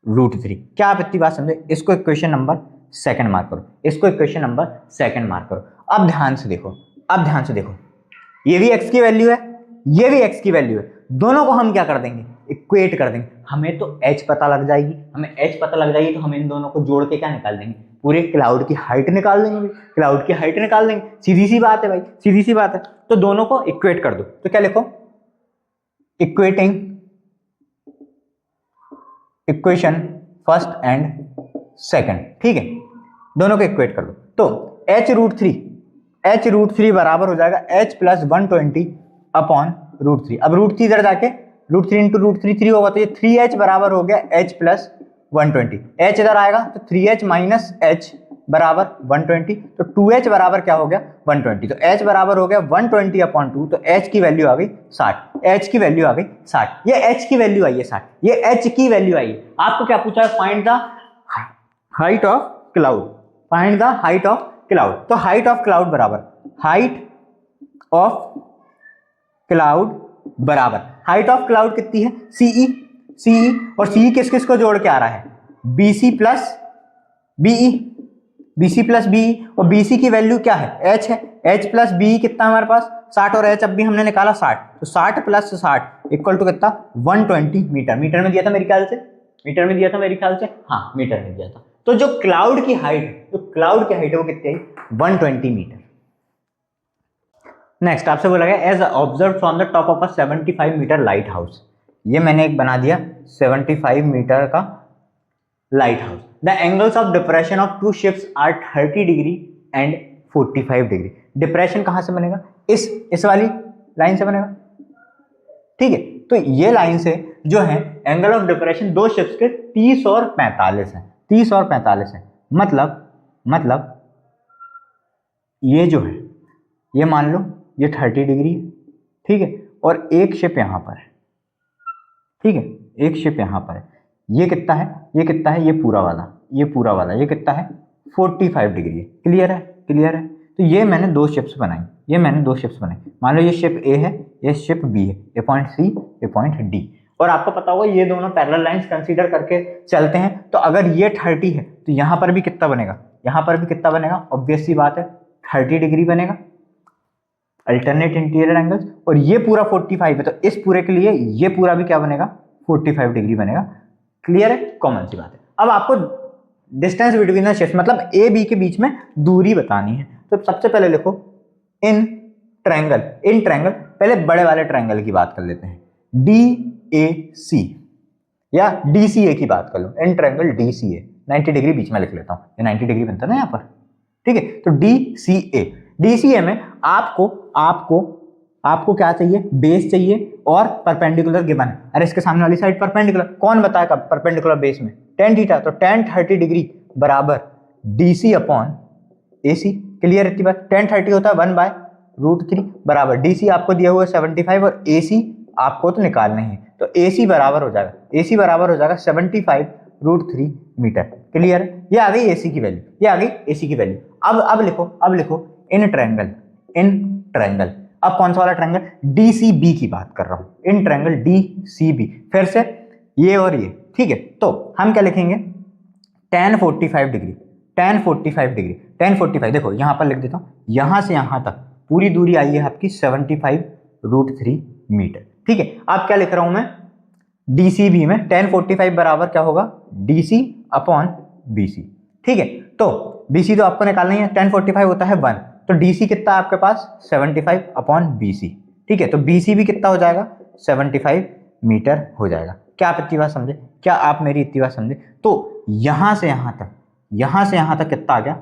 √3। क्या आप इतनी बात समझे? इसको इक्वेशन नंबर 2 मार्क करो, इसको इक्वेशन नंबर 2 मार्क करो। अब ध्यान से देखो, अब ध्यान से देखो, ये भी x की वैल्यू है, ये भी x की वैल्यू है, दोनों को हम क्या कर देंगे, इक्वेट कर देंगे। हमें तो h पता लग जाएगी, हमें h पता लग जाएगी, तो हम इन दोनों को जोड़ के क्या निकाल देंगे, पूरे क्लाउड की हाइट निकाल देंगे, क्लाउड की हाइट निकाल देंगे। सीधी सी बात है भाई, सीधी सी बात है। तो दोनों को इक्वेट कर दो, तो क्या लिखो, equating equation first and second, ठीक है, दोनों को इक्वेट कर दो। तो h√3 बराबर हो जाएगा h + 120 अपॉन √3। अब √3 इधर जाके √3 × √3 3 होगा, तो ये 3h बराबर हो गया h + 120। h इधर आएगा तो 3h - h बराबर 120, तो 2h बराबर क्या हो गया 120। तो h बराबर हो गया 120 अपॉन 2, तो h की वैल्यू आ गई 60, h की वैल्यू आ गई 60, ये h की वैल्यू आई है 60, ये h की वैल्यू आई है। आपको क्या पूछा है, find the height of cloud, find the height of cloud. तो हाइट ऑफ क्लाउड बराबर हाइट ऑफ क्लाउड बराबर हाइट ऑफ क्लाउड कितनी है, CE और CE किस किस को जोड़ के आ रहा है, BC + BE, BC + BE, और BC की वैल्यू क्या है, h है, h + BE कितना हमारे पास 60, और h अब भी हमने निकाला 60, तो 60 + 60 इक्वल टू कितना 120 मीटर। मीटर में दिया था मेरे ख्याल से, मीटर में दिया था मेरे ख्याल से, हाँ मीटर में दिया था। तो जो क्लाउड की हाइट, जो क्लाउड की हाइट है वो कितनी है, 120 मीटर। नेक्स्ट आपसे बोला गया as observe from the top of a 75 meter lighthouse. ये मैंने एक बना दिया 75 मीटर का lighthouse. The angles of depression of two ships are 30 degree and 45 degree. Depression कहां से बनेगा, इस वाली लाइन से बनेगा, ठीक है। तो ये लाइन से जो है एंगल ऑफ डिप्रेशन दो शिप्स के 30 और 45 है, 30 और 45 है। मतलब ये जो है, ये मान लो ये 30 डिग्री है, ठीक है, और एक शिप यहां पर है, ठीक है, एक शिप यहां पर है। ये कितना है, ये कितना है, ये पूरा वाला, ये पूरा वाला, ये कितना है 45 डिग्री है। क्लियर है, क्लियर है। तो ये मैंने दो शिप्स बनाई, ये मैंने दो शिप्स बनाई। मान लो ये शिप ए है, ये शिप बी है, ये पॉइंट सी, ये पॉइंट डी। और आपको पता होगा ये दोनों पैरेलल लाइंस कंसीडर करके चलते हैं। तो अगर ये 30 है तो यहां पर भी कितना बनेगा, यहां पर भी कितना बनेगा, ऑब्वियस सी बात है 30 डिग्री बनेगा, अल्टरनेट इंटीरियर एंगल्स। और ये पूरा 45 है, तो इस पूरे के लिए ये पूरा भी क्या बनेगा 45 डिग्री बनेगा। क्लियर है, कॉमन सी बात है। अब आपको डिस्टेंस बिटवीन द शिप्स मतलब ए बी के बीच में दूरी बतानी है। तो सबसे पहले लिखो इन ट्रायंगल, इन ट्रायंगल, पहले बड़े वाले ट्रायंगल की बात कर लेते हैं, DAC या DCA की बात कर लो, इन ट्रायंगल DCA, 90 डिग्री बीच में लिख लेता हूं, ये 90 डिग्री बनता है ना यहाँ पर, ठीक है। तो DCA में आपको क्या चाहिए, बेस चाहिए और परपेंडिकुलर गिवन है। अरे इसके सामने वाली साइड परपेंडिकुलर, कौन बताएगा परपेंडिकुलर बेस में, tan थीटा, तो tan 30 डिग्री बराबर DC अपॉन AC। क्लियर इतनी बात, tan 30 होता है 1/√3 बराबर DC आपको दिया हुआ है 75 और AC आपको तो निकालना ही है। तो AC बराबर हो जाएगा 75√3 मीटर। क्लियर, ये आ गई AC की वैल्यू, ये आ गई AC की वैल्यू। अब लिखो इन ट्रायंगल। अब कौन सा वाला ट्रायंगल, DCB की बात कर रहा हूं, इन ट्रायंगल DCB, फिर से ये और ये, ठीक है। तो हम क्या लिखेंगे, tan 45 degree, tan 45 degree, tan 45 देखो यहाँ पर लिख देता हूँ, यहाँ से यहाँ तक पूरी दूरी आई है आपकी 75√3 मीटर। ठीक है, अब क्या लिख रहा हूँ मैं, डीसी भी में tan 45 बराबर क्या होगा, डीसी अपॉन बीसी। ठीक है, तो बीसी तो आपको निकालना ही है, tan 45 होता है 1, तो डीसी कितना है आपके पास 75 अपॉन बीसी। ठीक है, तो बीसी भी कितना हो जाएगा 75 मीटर हो जाएगा। क्या आप इतनी बात समझे, क्या आप मेरी इतनी बात समझे? तो यहां से यहां तक, यहां से यहां तक कितना आ गया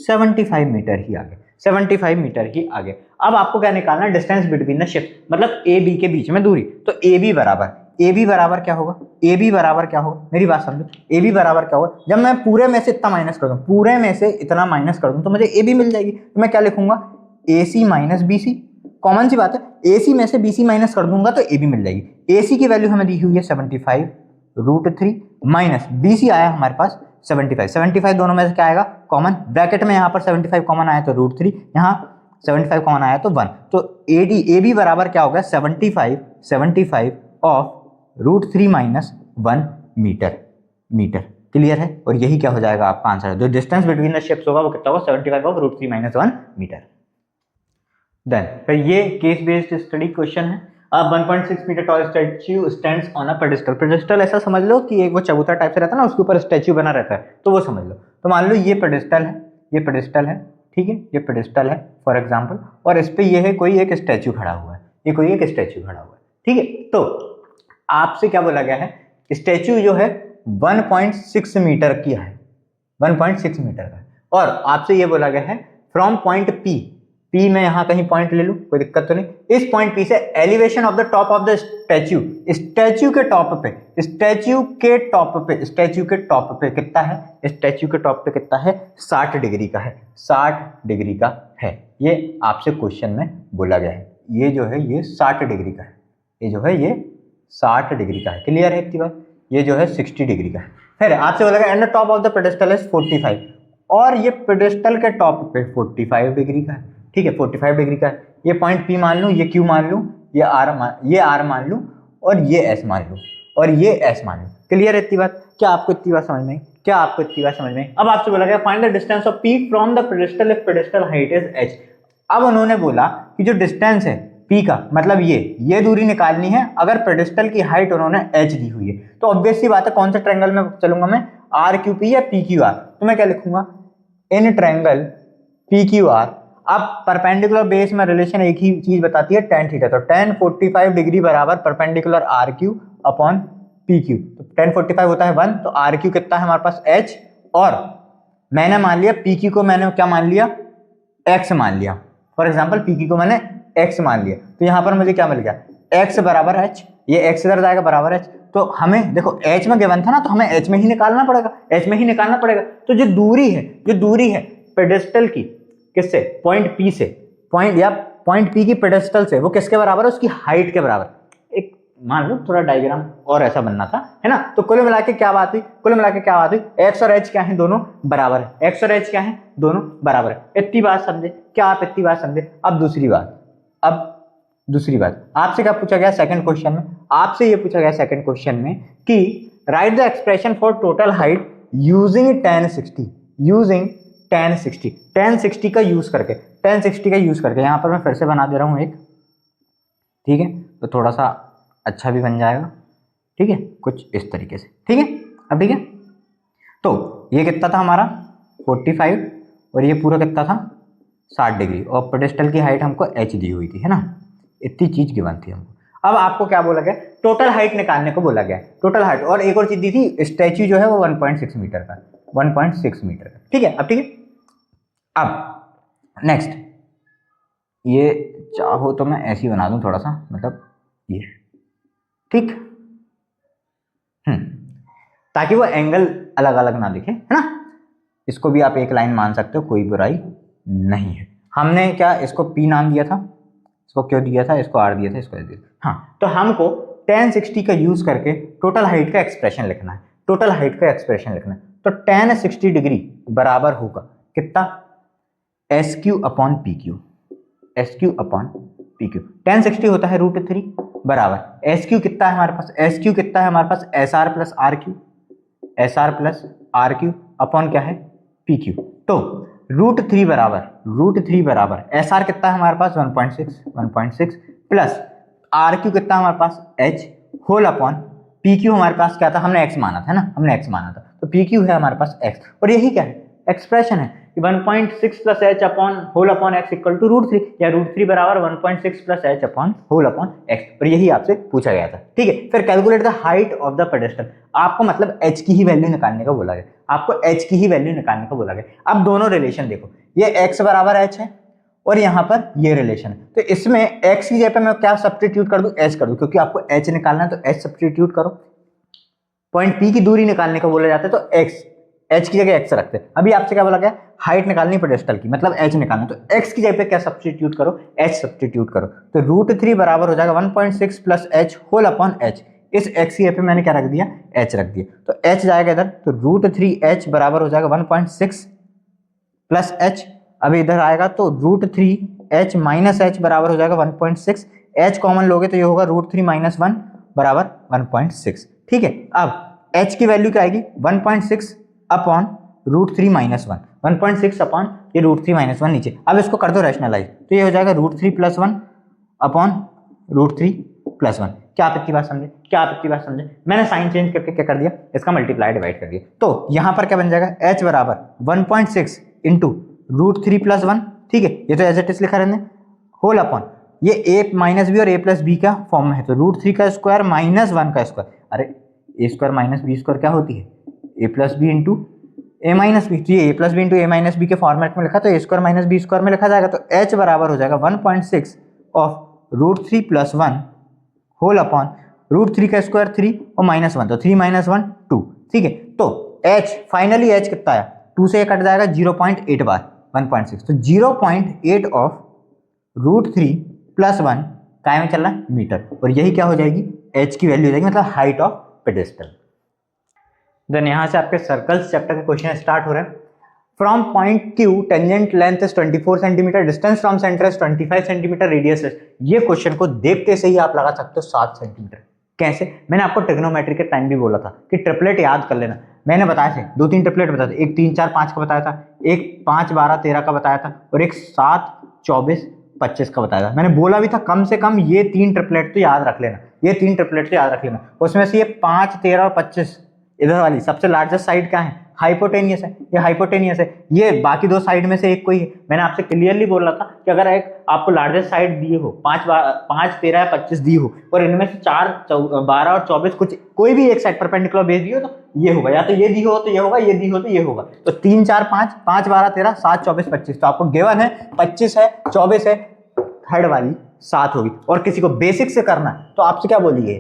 75 मीटर ही आ गया, 75 मीटर ही आ गया। अब आपको क्या निकालना है, डिस्टेंस बिटवीन द शिप्स, मतलब ए बी के बीच में दूरी। तो ए बी बराबर, ए बी बराबर क्या होगा, ए बी बराबर क्या होगा, मेरी बात समझो, ए बी बराबर क्या होगा, जब मैं पूरे में से इतना माइनस कर दूं, पूरे में से इतना माइनस कर दूं तो मुझे ए बी मिल जाएगी। तो मैं क्या लिखूंगा, ए सी माइनस बी सी, कॉमन सी बात है, ए सी में से बी सी माइनस कर दूंगा तो ए बी मिल जाएगी। ए सी की वैल्यू हमें दी हुई है 75√3 माइनस बी सी आया हमारे पास 75, 75 दोनों में से क्या आएगा कॉमन, ब्रैकेट में यहाँ पर 75 कॉमन आया तो √3, यहाँ 75 कॉमन आया तो 1, तो ए बी बराबर क्या होगा 75 of √3 minus 1 meter, meter. Clear है, और यही क्या हो जाएगा आपका आंसर, जो डिस्टेंस बिटवीन द शिप्स होगा वो कितना होगा 75 ऑफ √3 माइनस 1 मीटर। देन फिर ये केस बेस्ड स्टडी क्वेश्चन है। अब 1.6 meter tall statue stands on a pedestal, pedestal ऐसा समझ लो कि एक वो चबूतरा टाइप से रहता है ना, उसके ऊपर स्टैच्यू बना रहता है, तो वो समझ लो। तो मान लो ये पेडेस्टल है, ये पेडेस्टल है, ठीक है, ये पेडेस्टल है फॉर एग्जांपल, और इस पे ये है कोई एक स्टैच्यू खड़ा हुआ है, ये कोई एक स्टैच्यू खड़ा हुआ है। ठीक है, तो आपसे क्या बोला गया है, स्टैच्यू जो है 1.6 मीटर की है, 1.6 मीटर का है, और आपसे ये बोला गया है फ्रॉम पॉइंट पी में यहाँ कहीं पॉइंट ले लूं, कोई दिक्कत तो नहीं, इस पॉइंट पी से elevation of the top of the statue, statue के टॉप पे, स्टैच्यू के टॉप पे, स्टैच्यू के टॉप पे कितना है, स्टैच्यू के टॉप पे कितना है 60 डिग्री का है, 60 डिग्री का है। ये आपसे क्वेश्चन में बोला गया है, ये जो है ये 60 डिग्री का है, ये जो है ये 60 डिग्री का है। क्लियर है इतनी बात, ये जो है 60 डिग्री का है। फिर आपसे बोला गया and the top of the pedestal is 45, और ये पेडेस्टल के टॉप पे 45 डिग्री का है। ठीक है, 45 डिग्री का है, ये पॉइंट पी मान लूँ, ये क्यू मान लूँ, ये आर मान लूँ, और ये एस मान लूँ, और ये एस मान लूँ। क्लियर है इतनी बात, क्या आपको इतनी बात समझ में, क्या आपको इतनी बात समझ में? अब आपसे बोला गया find the distance of P from the pedestal if pedestal height is H. अब उन्होंने बोला कि जो डिस्टेंस है पी का, मतलब ये दूरी निकालनी है अगर पेडेस्टल की हाइट उन्होंने एच दी हुई है, तो ऑब्वियस सी बात है कौन सा ट्रायंगल में चलूंगा मैं, आर क्यू पी या पी क्यू आर। तो मैं क्या लिखूंगा, in triangle P Q R. अब परपेंडिकुलर बेस में रिलेशन एक ही चीज बताती है tan थीटा, तो tan 45 डिग्री बराबर perpendicular R Q upon P Q, तो tan 45 होता है 1, तो आर क्यू कितना है हमारे पास h, और मैंने मान लिया पी क्यू को, मैंने क्या मान लिया x मान लिया, फॉर एग्जाम्पल पी क्यू को मैंने x मान लिया, तो यहाँ पर मुझे क्या मिल गया x बराबर h, ये x इधर जाएगा बराबर h, तो हमें देखो h में गिवन था ना, तो हमें h में ही निकालना पड़ेगा, h में ही निकालना पड़ेगा। तो जो दूरी है पेडेस्टल की, किससे, पॉइंट पी से, पॉइंट पी की पेडेस्टल से, वो किसके बराबर है, उसकी हाइट के बराबर। एक मान लो थोड़ा डायग्राम और ऐसा बनना था, है ना। तो कुल मिला के क्या बात हुई, एक्स और एच क्या है, दोनों बराबर है, एक्स और एच क्या है, दोनों बराबर है। इतनी बात समझे, क्या आप इतनी बात समझे? अब दूसरी बात आपसे क्या पूछा गया सेकंड क्वेश्चन में, आपसे ये पूछा गया सेकंड क्वेश्चन में कि right the expression for total height using tan 60 का यूज करके, यहां पर मैं फिर से बना दे रहा हूं एक, ठीक है, तो थोड़ा सा अच्छा भी बन जाएगा, ठीक है, कुछ इस तरीके से, ठीक है। अब ठीक है, तो ये कितना था हमारा 45, और ये पूरा कितना था 60 डिग्री, और पेडेस्टल की हाइट हमको h दी हुई थी, है ना, इतनी चीज गिवन थी हमको। अब आपको क्या बोला गया, टोटल हाइट निकालने को बोला गया, टोटल हाइट, और एक और चीज दी थी, स्टैच्यू जो है वो 1.6 मीटर का, 1.6 मीटर का, ठीक है। अब ठीक है, अब नेक्स्ट, ये चाहो तो मैं ऐसे ही बना दूं थोड़ा सा, मतलब ये, ठीक, ताकि वो एंगल अलग अलग ना दिखे, है ना। इसको भी आप एक लाइन मान सकते हो, कोई बुराई नहीं है। हमने क्या इसको P नाम दिया था, इसको क्यों दिया था, इसको R दिया था, इसको S दिया था। हाँ, तो हमको tan 60 का यूज करके टोटल हाइट का एक्सप्रेशन लिखना है, तो tan 60 डिग्री बराबर होगा कितना, SQ अपॉन PQ, tan 60 होता है √3 बराबर SQ कितना है हमारे पास, SR plus RQ, R Q upon क्या है पी क्यू। तो रूट थ्री बराबर एस आर कितना है हमारे पास 1.6 प्लस आर क्यू कितना हमारे पास H whole upon P Q हमारे पास क्या था, हमने एक्स माना था ना, हमने एक्स माना था, तो पी क्यू है हमारे पास एक्स, और यही क्या है एक्सप्रेशन है कि 1.6 plus H upon whole upon X equal to root three, या रूट थ्री बराबर 1.6 plus H upon whole upon X, और यही आपसे पूछा गया था। ठीक है, फिर calculate the height of the pedestal, आपको मतलब एच की ही वैल्यू निकालने का बोला गया, आपको एच की ही वैल्यू निकालने का बोला गया। अब दोनों रिलेशन देखो, ये एक्स बराबर एच है और यहाँ पर ये रिलेशन है, तो इसमें एक्स की जगह पे मैं क्या सब्स्टिट्यूट कर दूं, एच कर दूं, क्योंकि आपको एच निकालना है तो एच सब्स्टिट्यूट करो। पॉइंट पी की दूरी निकालने का बोला जाता है तो एक्स, एच की जगह एक्स रखते हैं। अभी आपसे क्या बोला गया, हाइट निकालनी पेडेस्टल की, मतलब एच निकालना, तो एक्स की जगह पे क्या सब्स्टिट्यूट करो, एच सब्स्टिट्यूट करो, तो रूट थ्री बराबर हो जाएगा 1.6 plus H whole upon H, इस एक्स की जगह पे मैंने क्या रख दिया, एच रख दिया, तो एच जाएगा इधर, तो रूट थ्री एच बराबर हो जाएगा 1.6 प्लस एच, अभी इधर आएगा तो root three H minus H बराबर हो जाएगा 1.6, एच कॉमन लोगे तो ये होगा रूट थ्री माइनस वन बराबर 1.6। ठीक है, अब एच की वैल्यू क्या आएगी 1.6 upon root three minus one, 1.6 upon ये रूट थ्री माइनस वन नीचे, अब इसको कर दो रैशनलाइज, तो ये हो जाएगा root three plus one upon root three plus one. क्या आप इतनी बात समझे, क्या आप इतनी बात समझे, मैंने साइन चेंज करके क्या कर दिया, इसका मल्टीप्लाई डिवाइड कर दिया, तो यहां पर क्या बन जाएगा एच बराबर 1.6 into root three plus one, ठीक है, ये तो एज इट इज लिखा रहने, होल अपॉन ये ए माइनस बी और ए प्लस बी का फॉर्म में है, तो रूट थ्री का स्क्वायर माइनस वन का स्क्वायर, अरे A square minus B square क्या होती है, A plus B into A minus B, तो ये A plus B into A minus B के फॉर्मेट में लिखा, तो A square minus B square में लिखा जाएगा, तो एच बराबर हो जाएगा 1.6 of root three plus one whole upon root three का स्क्वायर थ्री और माइनस वन, तो थ्री माइनस वन टू। ठीक है, तो एच फाइनली एच कितना आया, टू से कट जाएगा 0.8 बार 1.6, तो 0.8 of root three plus one काय में चल रहा है मीटर, और यही क्या हो जाएगी एच की वैल्यू हो जाएगी, मतलब हाइट ऑफ पेडेस्टल। देन यहाँ से आपके सर्कल्स चैप्टर के क्वेश्चन स्टार्ट हो रहे हैं। From point Q tangent length is 24 centimetre, distance from centre is 25 centimetre, radius is, ये क्वेश्चन को देखते से ही आप लगा सकते हो 7 सेंटीमीटर। कैसे, मैंने आपको ट्रिग्नोमेट्री के टाइम भी बोला था कि ट्रिपलेट याद कर लेना, मैंने बताया थे दो तीन ट्रिपलेट बताया था, एक 3 4 5 का बताया था, एक 5 12 13 का बताया था, और एक 7 24 25 का बताया था। मैंने बोला भी था कम से कम ये 3 ट्रिपलेट तो याद रख लेना, ये 3 ट्रिपलेट तो याद रख लेना, उसमें से ये 5 13 और 25 इधर वाली सबसे लार्जेस्ट साइड क्या है, हाइपोटेनियस है, ये हाइपोटेनियस है, ये बाकी दो साइड में से एक कोई है। मैंने आपसे क्लियरली बोला था कि अगर एक आपको लार्जेस्ट साइड दी हो 5 13 या 25 दी हो, और इनमें से 4 12 और 24 कुछ कोई भी एक साइड परपेंडिकुलर बेस दी हो, तो ये होगा, या तो ये दी हो तो ये होगा, ये दी हो तो ये होगा, तो 3 4 5 5 12 13 7 24 25, तो आपको गिवन है 25 है 24 है, थर्ड वाली 7 होगी। और किसी को बेसिक से करना है तो आपसे क्या बोलिए,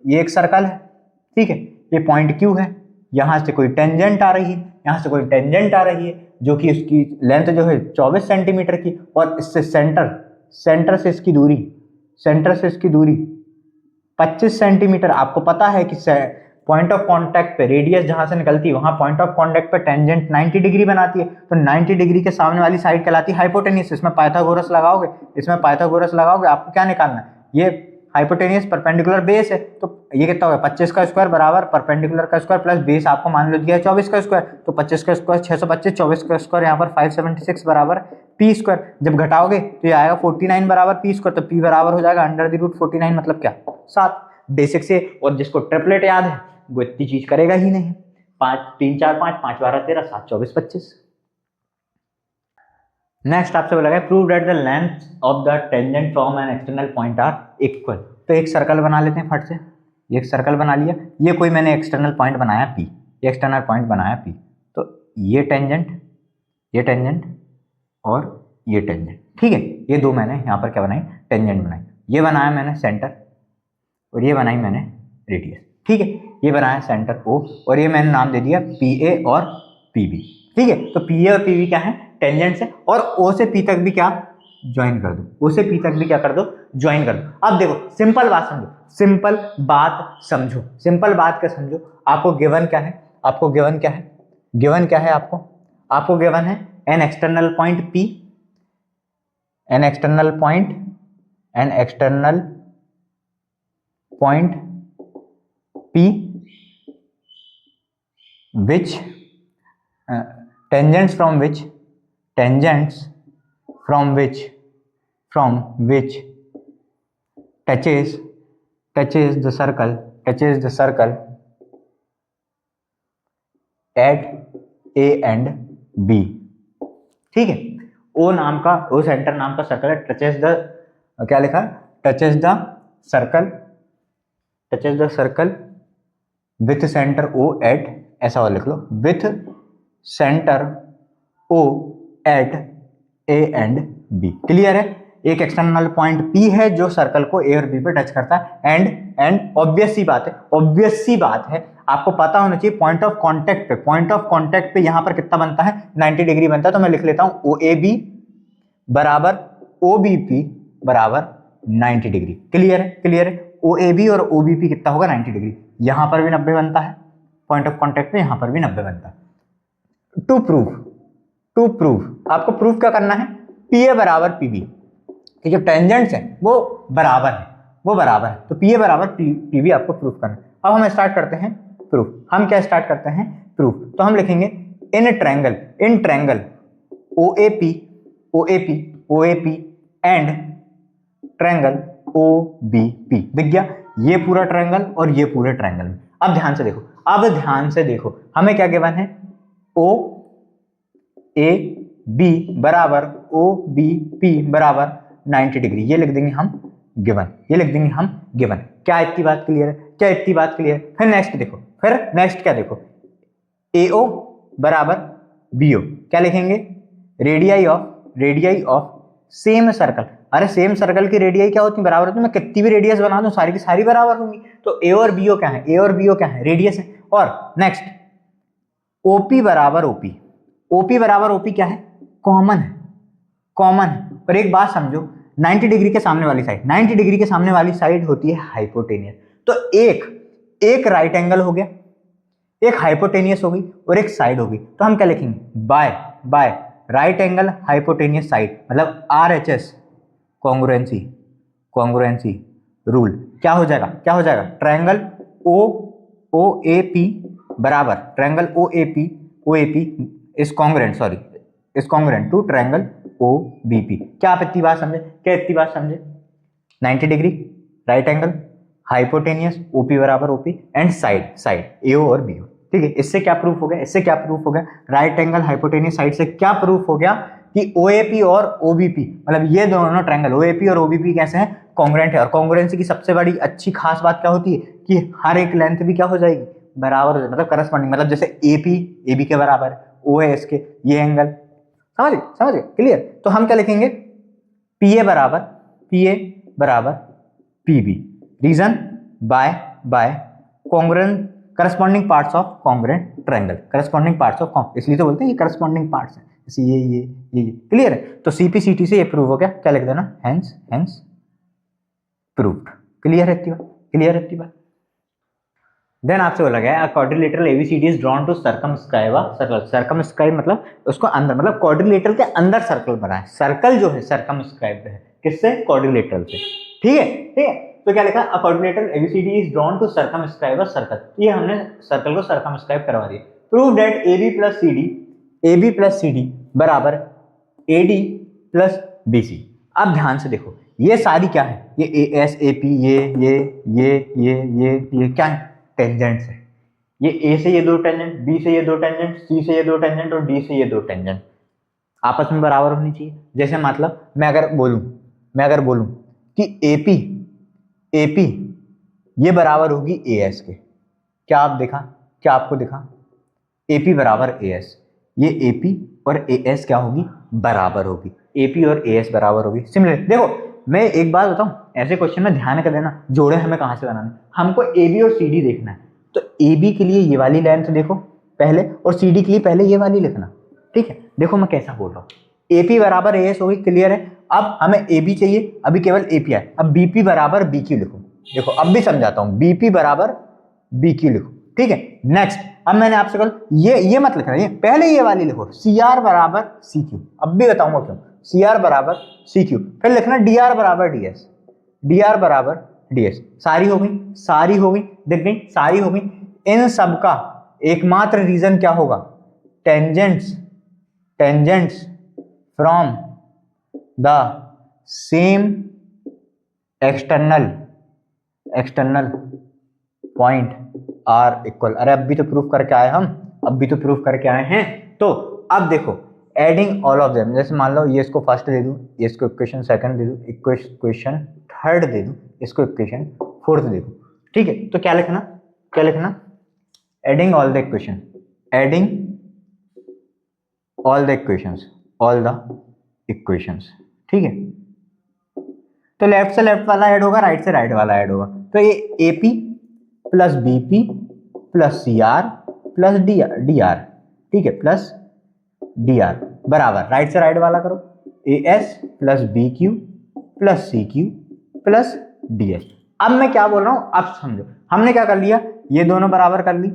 ये एक सर्कल है, ठीक है, ये पॉइंट क्यू है, यहां से कोई टेंजेंट आ रही है, यहां से कोई टेंजेंट आ रही है, जो कि उसकी लेंथ जो है 24 सेंटीमीटर की, और इससे सेंटर से इसकी दूरी 25 सेंटीमीटर। आपको पता है कि पॉइंट ऑफ कांटेक्ट पे रेडियस जहां से निकलती है, वहां पॉइंट ऑफ कांटेक्ट पे टेंजेंट 90 डिग्री बनाती है, तो 90 डिग्री के सामने वाली साइड कहलाती है हाइपोटेनियस। इसमें पाइथागोरस लगाओगे, आपको क्या निकालना है, ये हाइपोटेनियस परपेंडिकुलर बेस है, तो ये कितना होगा 25 का स्क्वायर बराबर परपेंडिकुलर का स्क्वायर प्लस बेस आपको मान लो दिया है 24 का स्क्वायर, तो 25 का स्क्वायर 625, 24 का स्क्वायर यहाँ पर 576 बराबर पी स्क्वायर। जब घटाओगे तो ये आएगा 49 बराबर पी स्क्वायर, तो पी बराबर हो जाएगा अंडर द रूट 49, मतलब क्या 7। बेसिक से, और जिसको ट्रिपलेट याद है वो इतनी चीज करेगा ही नहीं। 5 3 4 5 5 12 13 7 24 25। नेक्स्ट आपसे बोला गया prove that the length of the tangent from an external point are equal. तो एक सर्कल बना लेते हैं फट से, एक सर्कल बना लिया, ये कोई मैंने एक्सटर्नल पॉइंट बनाया P, एक्सटर्नल पॉइंट बनाया P, तो ये टेंजेंट और ये टेंजेंट, ठीक है, ये दो मैंने यहाँ पर क्या बनाई, टेंजेंट बनाई, ये बनाया मैंने सेंटर और ये बनाई मैंने रेडियस, ठीक है, ये बनाया सेंटर O और ये मैंने नाम दे दिया PA और PB, ठीक है। तो PA और PB क्या है, टेंजेंट से, और O से P तक भी क्या ज्वाइन कर दो, O से P तक भी क्या कर दो, ज्वाइन कर दो। अब देखो सिंपल बात समझो, सिंपल बात क्या समझो, आपको गिवन क्या है, गिवन क्या है आपको गिवन है N external point P, N external point P which tangents from which, tangents from which touches the circle at A and B। ठीक है, ओ सेंटर नाम का सर्कल है, टचेस द, क्या लिखा, touches the circle with centre O at, ऐसा वाला लिख लो, with centre O at A and B. Clear है? एक एक्सटर्नल पॉइंट P है जो सर्कल को A और B पे टच करता है, एंड ऑब्वियस सी बात है आपको पता होना चाहिए पॉइंट ऑफ कांटेक्ट पे यहां पर कितना बनता है, 90 डिग्री बनता है। तो मैं लिख लेता हूं OAB बराबर OBP बराबर 90 डिग्री। क्लियर है? OAB और OBP कितना होगा, 90 डिग्री। यहां पर भी 90 बनता है, पॉइंट ऑफ कांटेक्ट पे यहां पर भी 90 बनता है। टू प्रूव आपको प्रूफ क्या करना है, PA बराबर PB कि जो टेंजेंट्स हैं वो बराबर है, तो PA बराबर PB आपको प्रूफ करना है। अब हम स्टार्ट करते हैं प्रूफ। हम क्या स्टार्ट करते हैं, प्रूफ। तो हम लिखेंगे in triangle OAP and triangle OBP। दिख गया ये पूरा ट्रायंगल और ये पूरे ट्रायंगल में। अब ध्यान से देखो हमें क्या गिवन है, OAB बराबर OBP बराबर 90 डिग्री। ये लिख देंगे हम गिवन, क्या इतनी बात क्लियर है? फिर नेक्स्ट क्या देखो, AO बराबर BO, क्या लिखेंगे, रेडियाई ऑफ सेम सर्कल। अरे सेम सर्कल की रेडियाई क्या होती है, बराबर होती है। मैं कितनी भी रेडियस बना दूं सारी की सारी बराबर होंगी। तो A और BO क्या है, रेडियस है। और नेक्स्ट OP बराबर OP क्या है, कॉमन है। पर एक बात समझो, 90 डिग्री के सामने वाली साइड होती है हाइपोटेनियस। तो एक राइट एंगल हो गया, एक हाइपोटेनियस होगी और एक साइड होगी। तो हम क्या लिखेंगे, by right angle hypotenuse side, मतलब RHS कॉन्ग्रुएंसी रूल। क्या हो जाएगा, ट्रायंगल OAP बराबर, triangle OAP is congruent to triangle OBP। क्या आप इतनी बात समझे? 90 degree right angle hypotenuse, OP बराबर OP एंड साइड AO और BO। ठीक है, इससे क्या प्रूफ हो गया, राइट एंगल हाइपोटेनियस साइड से क्या प्रूफ हो गया कि OAP और OBP, मतलब ये दोनों ट्रायंगल OAP और OBP कैसे हैं, कॉन्ग्रुएंट है। और कॉन्ग्रुएंसी की सबसे बड़ी अच्छी खास बात क्या होती है कि हर एक लेंथ भी क्या हो जाएगी, बराबर हो जाएगी, मतलब करस्पॉन्डिंग। मतलब जैसे AP AB के बराबर, O है इसके, ये एंगल, समझ गए? क्लियर? तो हम क्या लिखेंगे, PA बराबर PB, reason by corresponding parts of congruent triangle, इसलिए तो बोलते हैं ये करस्पॉन्डिंग पार्ट्स हैं, जैसे ये। क्लियर है? तो CPCT से ये प्रूव हो गया, क्या लिख देना, हेंस प्रूव्ड। क्लियर है इतनी बात? देन आपसे बोला गया quadrilateral ABCD is drawn to circumscribe a circle. Circumscribe मतलब उसको अंदर, मतलब क्वाड्रिलेटरल के अंदर सर्कल बना है। सर्कल जो है सर्कमस्क्राइब है किससे, क्वाड्रिलेटरल से। ठीक है। तो क्या लिखा, quadrilateral ABCD is drawn to circumscribe a circle. ये हमने सर्कल को सर्कमस्क्राइब करवा दिया। Prove that AB plus CD बराबर AD प्लस BC। अब ध्यान से देखो, ये सारी क्या है, ये AS AP, ये क्या है, टेंजेंट्स है। ये A से ये दो टेंजेंट, B से ये दो टेंजेंट, C से ये दो टेंजेंट और D से ये दो टेंजेंट आपस में बराबर होनी चाहिए। जैसे मतलब मैं अगर बोलूं कि AP ये बराबर होगी AS के, क्या आपको देखा AP बराबर AS, ये AP और AS क्या होगी, बराबर होगी। AP और AS बराबर होगी। सिमिलरली देखो, मैं एक बात बताऊं, ऐसे क्वेश्चन में ध्यान कर देना, जोड़े हमें कहां से बनाने, हमको AB और CD देखना है। तो AB के लिए ये वाली लेंथ देखो पहले, और CD के लिए पहले ये वाली लिखना। ठीक है, देखो मैं कैसा बोल रहा हूँ, AP बराबर AS होगी। क्लियर है? अब हमें AB चाहिए, अभी केवल AP है। अब BP बराबर BQ लिखो। देखो अब भी समझाता हूँ, BP बराबर BQ लिखो। ठीक है, नेक्स्ट अब मैंने आपसे कल ये मत लिखना, ये पहले ये वाली लिखो, CR बराबर CQ। अब भी बताऊंगा क्यों, CR बराबर CQ। फिर लिखना DR बराबर DS। सारी हो गई, दिख गई, सारी हो गई। इन सब का एकमात्र रीजन क्या होगा, tangents from the same external point are equal. अरे अब भी तो प्रूफ करके आए हैं। तो अब देखो एडिंग ऑल ऑफ देम, जैसे मान लो ये इसको फर्स्ट दे दूं, ये इसको इक्वेशन सेकंड दे दूं, इक्वेशन थर्ड दे दूं, इसको इक्वेशन फोर्थ दे दूं, ठीक है। तो क्या लिखना एडिंग ऑल द इक्वेशंस, ठीक है। तो लेफ्ट से लेफ्ट वाला ऐड होगा, राइट से राइट वाला ऐड होगा। तो ये AP plus BP plus CR plus DR, ठीक है, प्लस DR बराबर राइट से राइट वाला करो, AS plus BQ plus CQ plus DS। अब मैं क्या बोल रहा हूं, अब समझो, हमने क्या कर लिया, ये दोनों बराबर कर ली,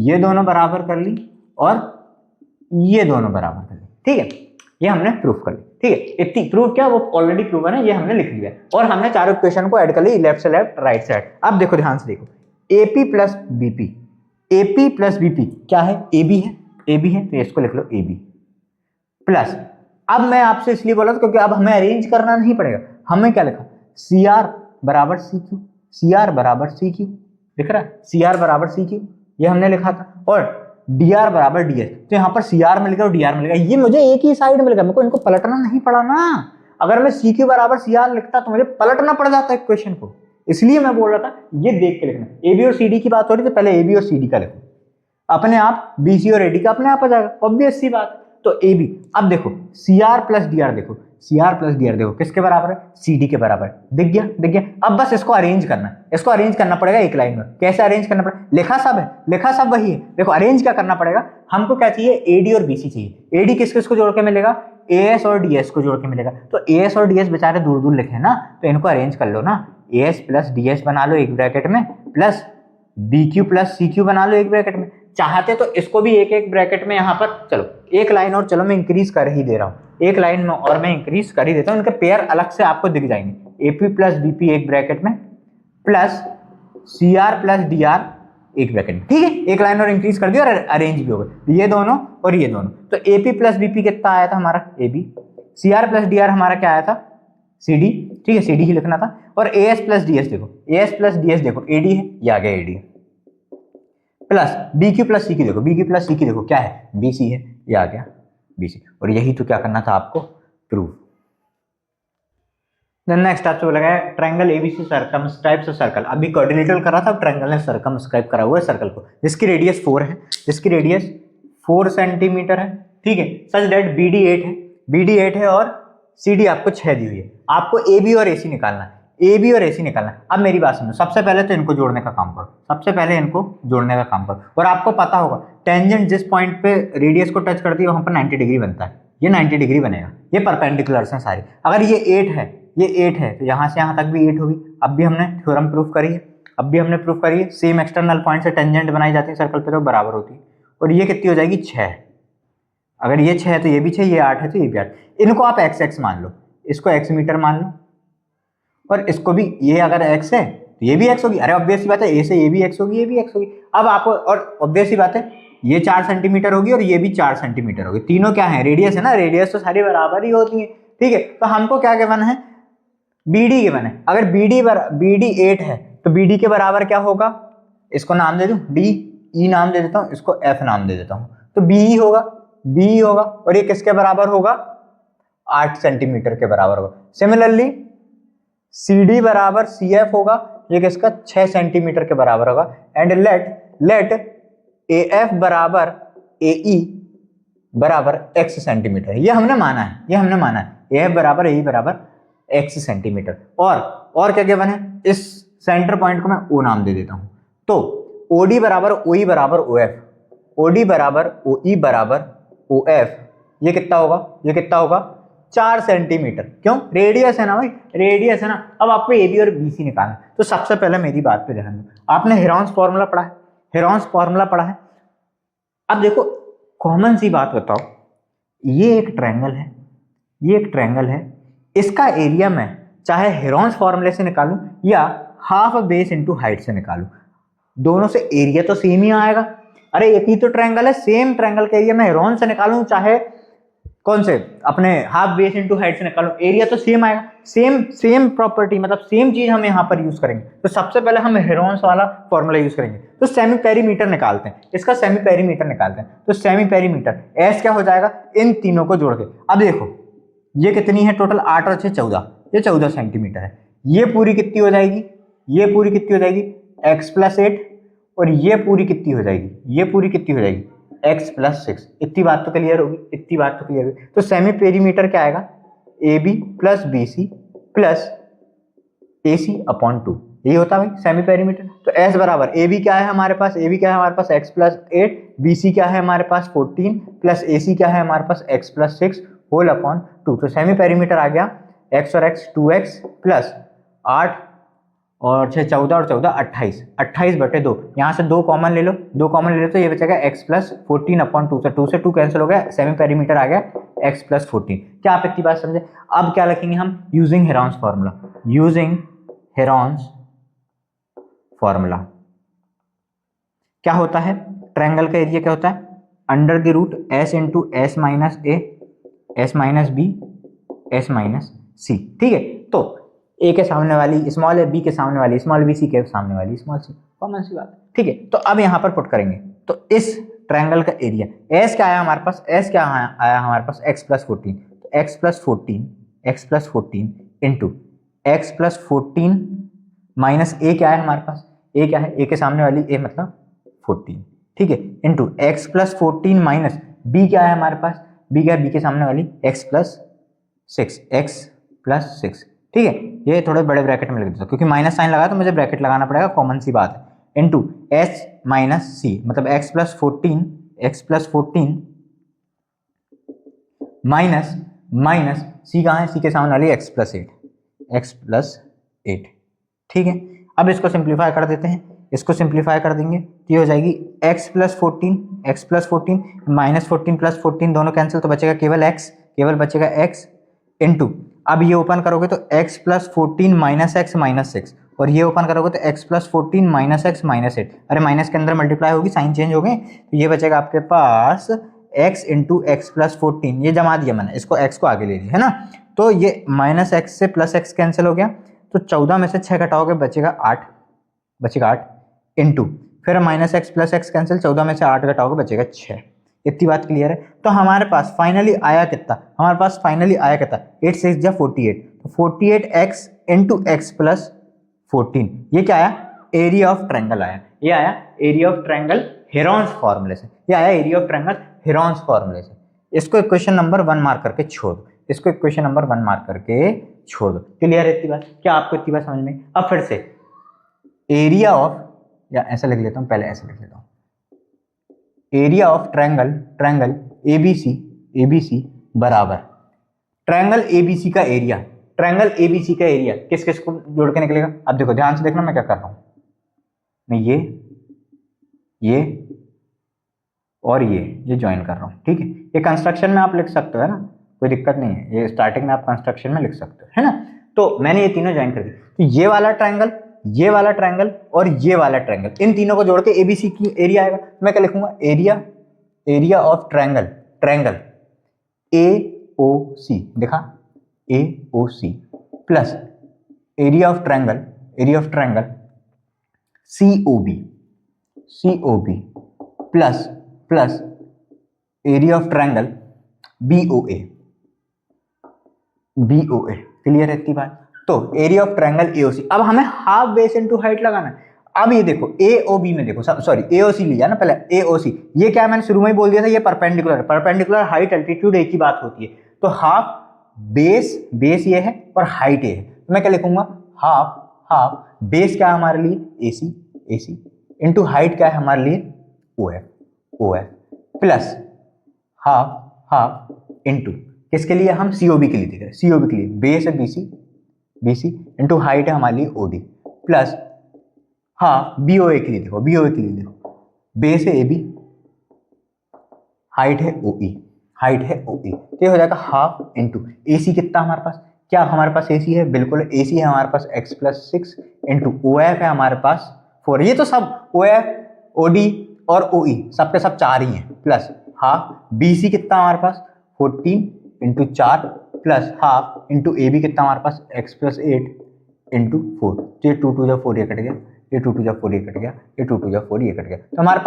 ये दोनों बराबर कर ली, और ये दोनों बराबर कर ली, ठीक है। ये हमने प्रूफ कर ली, ठीक है। इतनी प्रूफ क्या, वो ऑलरेडी प्रूवन है, ये हमने लिख लिया और हमने चारों इक्वेशन को ऐड कर ली, लेफ्ट से लेफ्ट राइट से राइट। अब देखो ध्यान से देखो, AP प्लस BP क्या है, AB है, तो इसको लिख लो AB प्लस। अब मैं आपसे इसलिए बोला था क्योंकि अब हमें अरेंज करना नहीं पड़ेगा। हमें क्या लिखा, CR बराबर CQ दिख रहा है, CR बराबर CQ ये हमने लिखा था, और DR बराबर DS। तो यहाँ पर CR मिल गया और DR मिल गया, ये मुझे एक ही साइड मिल गया, मेरे को इनको पलटना नहीं पड़ा ना। अगर मैं CQ बराबर CR लिखता तो मुझे पलटना पड़ जाता इक्वेशन को, इसलिए मैं बोल रहा था ये देख के लिखना। AB और CD की बात हो रही तो पहले AB और CD का लिखो, अपने आप BC और AD का अपने आप आ जाएगा, ऑब्वियस सी बात। तो AB, अब देखो CR प्लस DR देखो किसके बराबर है, CD के बराबर है, दिख गया। अब बस इसको अरेंज करना पड़ेगा एक लाइन में। कैसे अरेंज करना पड़ेगा, लिखा सब वही है। देखो अरेंज क्या करना पड़ेगा, हमको क्या चाहिए, AD और BC चाहिए। AD किस को जोड़ के मिलेगा, AS और DS को जोड़ के मिलेगा। तो AS और DS बेचारे दूर दूर लिखे ना, तो इनको अरेंज कर लो ना, AS प्लस DS बना लो एक ब्रैकेट में, प्लस BQ प्लस CQ बना लो एक ब्रैकेट में। चाहते तो इसको भी एक एक ब्रैकेट में यहाँ पर, चलो एक लाइन और, चलो मैं इंक्रीज कर ही दे रहा हूँ, एक लाइन में और मैं इंक्रीज कर ही देता हूँ, इनके पेयर अलग से आपको दिख जाएंगे। AP प्लस BP एक ब्रैकेट में, प्लस CR प्लस DR एक ब्रैकेट में, ठीक है। एक लाइन और इंक्रीज कर दिया और अरेंज भी हो गए ये दोनों और ये दोनों। तो AP प्लस BP कितना आया था हमारा AB, CR प्लस DR हमारा क्या आया था CD, ठीक है, CD ही लिखना था। और AS प्लस DS देखो, AD है, ये आ गया AD, plus BQ plus CQ देखो क्या है, BC है, ये आ गया BC। और यही तो क्या करना था आपको, प्रूफ। देन नेक्स्ट आपसे बोला गया ट्रायंगल ABC सर्कमस्क्राइब्स अ सर्कल। अभी कोऑर्डिनेटर कर रहा था, अब ट्रायंगल ने सर्कमस्क्राइब करा हुआ है सर्कल को, जिसकी रेडियस 4 सेंटीमीटर है, ठीक है। सच दैट BD 8 है और CD आपको 6 दी हुई है। आपको AB और AC निकालना है, अब मेरी बात सुनो, सबसे पहले तो इनको जोड़ने का काम करो, और आपको पता होगा टेंजेंट जिस पॉइंट पे रेडियस को टच करती है वहां पर 90 डिग्री बनता है, ये 90 डिग्री बनेगा, ये परपेंडिकुलर्स हैं सारी। अगर ये 8 है तो यहाँ से यहाँ तक भी 8 होगी। अब भी हमने थ्योरम प्रूफ करी है, सेम एक्सटर्नल पॉइंट से टेंजेंट बनाई जाती है सर्कल पे तो बराबर होती है। और ये कितनी हो जाएगी, 6। अगर ये 6 है तो ये भी 6, ये 8 है तो ये भी 8। इनको आप x मान लो, इसको x मीटर मान लो, और इसको भी, ये अगर x है तो ये भी x होगी। अरे ऑब्वियस सी बात है, a से ये भी x होगी, ये भी x होगी। अब आपको, और ऑब्वियस सी बात है, ये 4 सेंटीमीटर होगी और ये भी 4 सेंटीमीटर होगी। तीनों क्या है, रेडियस है ना, रेडियस तो सारी बराबर ही होती है, ठीक है। तो हमको क्या गिवन है, BD गिवन है। अगर BD 8 है तो BD के बराबर क्या होगा, इसको नाम दे दूं D, E नाम दे देता हूं, इसको F नाम दे देता हूं, तो BE होगा। और ये किसके बराबर होगा, 8 सेंटीमीटर के बराबर होगा। सिमिलरली CD बराबर CF होगा, ये किसका, 6 सेंटीमीटर के बराबर होगा। एंड लेट AF बराबर AE बराबर x सेंटीमीटर, ये हमने माना है, AF बराबर AE बराबर x सेंटीमीटर। और क्या गिवन है, इस सेंटर पॉइंट को मैं O नाम दे देता हूं। तो OD बराबर OE बराबर OF, OD बराबर OE बराबर OF, ये कितना होगा, 4 सेंटीमीटर। क्यों, रेडियस है ना भाई, रेडियस है ना। अब आपको AB और BC निकालना है। तो सबसे पहले मेरी बात पे ध्यान दो, आपने हेरॉन्स फॉर्मूला पढ़ा है। अब देखो कॉमन सी बात बताओ, ये एक ट्रायंगल है, इसका एरिया मैं चाहे हेरॉन्स फॉर्मूले से निकालूं या हाफ बेस इंटू हाइट से निकालूं, दोनों से एरिया तो सेम ही आएगा। अरे एक ही तो ट्रायंगल है, सेम ट्रायंगल का एरिया मैं हेरोन से निकालूं चाहे कौन से अपने हाफ बेस इंटू हाइट से निकालूं, एरिया तो सेम आएगा। सेम सेम प्रॉपर्टी मतलब सेम चीज हम यहाँ पर यूज करेंगे। तो सबसे पहले हम हेरोन्स वाला फॉर्मूला यूज करेंगे। तो सेमी पेरीमीटर निकालते हैं, इसका सेमी पेरीमीटर निकालते हैं। तो सेमी पेरीमीटर एस क्या हो जाएगा, इन तीनों को जोड़ के। अब देखो ये कितनी है टोटल, 8 और 6 14, ये 14 सेंटीमीटर है। ये पूरी कितनी हो जाएगी, ये पूरी कितनी हो जाएगी x+8, और ये पूरी कितनी हो जाएगी, ये पूरी कितनी हो जाएगी x+6। इतनी बात तो क्लियर होगी, इतनी बात तो क्लियर होगी। तो सेमी पेरीमीटर क्या आएगा, AB + BC + AC/2, यही होता है भाई सेमी पेरीमीटर। तो S बराबर AB क्या है हमारे पास, AB क्या है हमारे पास x+8, BC क्या है हमारे पास 14 + AC क्या है हमारे पास x+6 होल अपॉन 2। तो सेमी पेरीमीटर आ गया x और x 2x + 8 और 6 14 और 14 28, 28/2। यहाँ से 2 कॉमन ले लो, 2 कॉमन ले लो तो ये बचेगा x+14/2 से 2 से 2 कैंसिल हो गया, सेमी पेरीमीटर आ गया x+14। क्या आप इतनी बात समझे। अब क्या लिखेंगे हम, using Heron's formula, using Heron's formula क्या होता है, ट्रायंगल का एरिया क्या होता है, √S × S - A S - B S - C। ठीक है, तो A के सामने वाली स्मॉल है, B के सामने वाली स्मॉल, B C के सामने वाली स्मॉल सी, कॉमन सी बात। ठीक है, तो अब यहाँ पर पुट करेंगे। तो इस ट्रायंगल का एरिया S क्या आया हमारे पास, S क्या आया हमारे पास x+14। तो x+14 into x+14 minus A क्या है हमारे पास, A क्या है, A के सामने वाली A मतलब 14। ठीक है, इंटू x+14 माइनस B क्या है हमारे पास, B क्या है, B के सामने वाली x+6। ठीक है, ये थोड़े बड़े ब्रैकेट में लिख देता हूं क्योंकि माइनस साइन लगा तो मुझे ब्रैकेट लगाना पड़ेगा, कॉमन सी बात है। इंटू S - C मतलब x+14 माइनस C कहाँ है, C के सामने वाली x+8। ठीक है, अब इसको सिंप्लीफाई कर देते हैं, इसको सिंप्लीफाई कर देंगे तो ये हो जाएगी x+14 -14 + 14 दोनों कैंसिल, तो बचेगा केवल x, केवल बचेगा x इंटू, अब ये ओपन करोगे तो x+14 - x - 6, और ये ओपन करोगे तो x+14 - x - 8। अरे माइनस के अंदर मल्टीप्लाई होगी, साइन चेंज हो गए, तो ये बचेगा आपके पास x × x+14। ये जमा दिया मैंने, इसको x को आगे ले लिया है ना, तो ये -x से +x कैंसिल हो गया, तो 14 में से 6 घटाओगे बचेगा 8, इंटू फिर -x + x कैंसिल, 14 में से 8 घटाओगे बचेगा 6। इतनी बात क्लियर है। तो हमारे पास फाइनली आया कितना, हमारे पास फाइनली आया कितना, 8 6 जा 48, तो 48x × x+14, ये क्या आया, एरिया ऑफ ट्रायंगल आया। ये आया एरिया ऑफ ट्रायंगल हेरोन्स फॉर्मूले से, ये आया एरिया ऑफ ट्रायंगल हेरोन्स फॉर्मूले से। इसको इक्वेशन नंबर 1 मार्क करके छोड़ दो, इसको इक्वेशन नंबर 1 मार्क करके छोड़ दो। क्लियर है इतनी बात, क्या आपको इतनी बात समझ में। अब फिर से एरिया ऑफ, या ऐसा लिख लेता हूं, पहले ऐसा लिख लेता हूं, एरिया ऑफ ट्रायंगल ABC बराबर ट्रायंगल ABC का एरिया, ट्रायंगल ABC का एरिया किस किस को जोड़ के निकलेगा। अब देखो ध्यान से देखना मैं क्या कर रहा हूं, मैं ये और ये ज्वाइन कर रहा हूं। ठीक है, ये कंस्ट्रक्शन में आप लिख सकते हो है ना, कोई दिक्कत नहीं है, ये स्टार्टिंग में आप कंस्ट्रक्शन में लिख सकते हो है ना। तो मैंने ये तीनों ज्वाइन कर दी, तो ये वाला ट्रायंगल, ये वाला ट्रायंगल और ये वाला ट्रायंगल, इन तीनों को जोड़ के ABC की एरिया आएगा। मैं क्या लिखूंगा, एरिया ऑफ ट्रायंगल AOC, देखा AOC plus area of triangle COB plus area of triangle BOA। Clear है इतनी बात। तो एरिया ऑफ ट्रायंगल AOC, अब हमें हाफ बेस इनटू हाइट लगाना है। अब ये देखो AOB में देखो, सॉरी AOC लिया ना पहले, AOC ये क्या है, मैंने शुरू में ही बोल दिया था, ये परपेंडिकुलर हाइट एल्टीट्यूड एक ही बात होती है। तो हाफ बेस ये है और हाइट ये है, तो मैं क्या लिखूंगा, हाफ बेस क्या है हमारे लिए AC इंटू हाइट क्या है हमारे लिए OF प्लस हाफ इंटू किसके लिए, हम COB के लिए देख रहे हैं, COB के लिए बेस है BC इंटू हाइट है हमारे लिए OD प्लस हाफ BOA के लिए देखो, बेस है AB, हाइट है OE, तो ये हो जाएगा हाफ इंटू AC कितना हमारे पास, क्या हमारे पास AC है, बिल्कुल AC है हमारे पास x+6 इंटू OF है हमारे पास 4। ये तो सब OF OD और OE सब के सब 4 ही हैं, प्लस हाफ BC कितना हमारे पास 14 into 4 plus half into AB कितना हमारे पास x प्लस 8 इंटू 4। तो ये 2 2 जा 4 ये कट गया, ये 2 2 जा 4 ये कट गया, ये 2 2 जा 4 ये कट गया। तो हमारे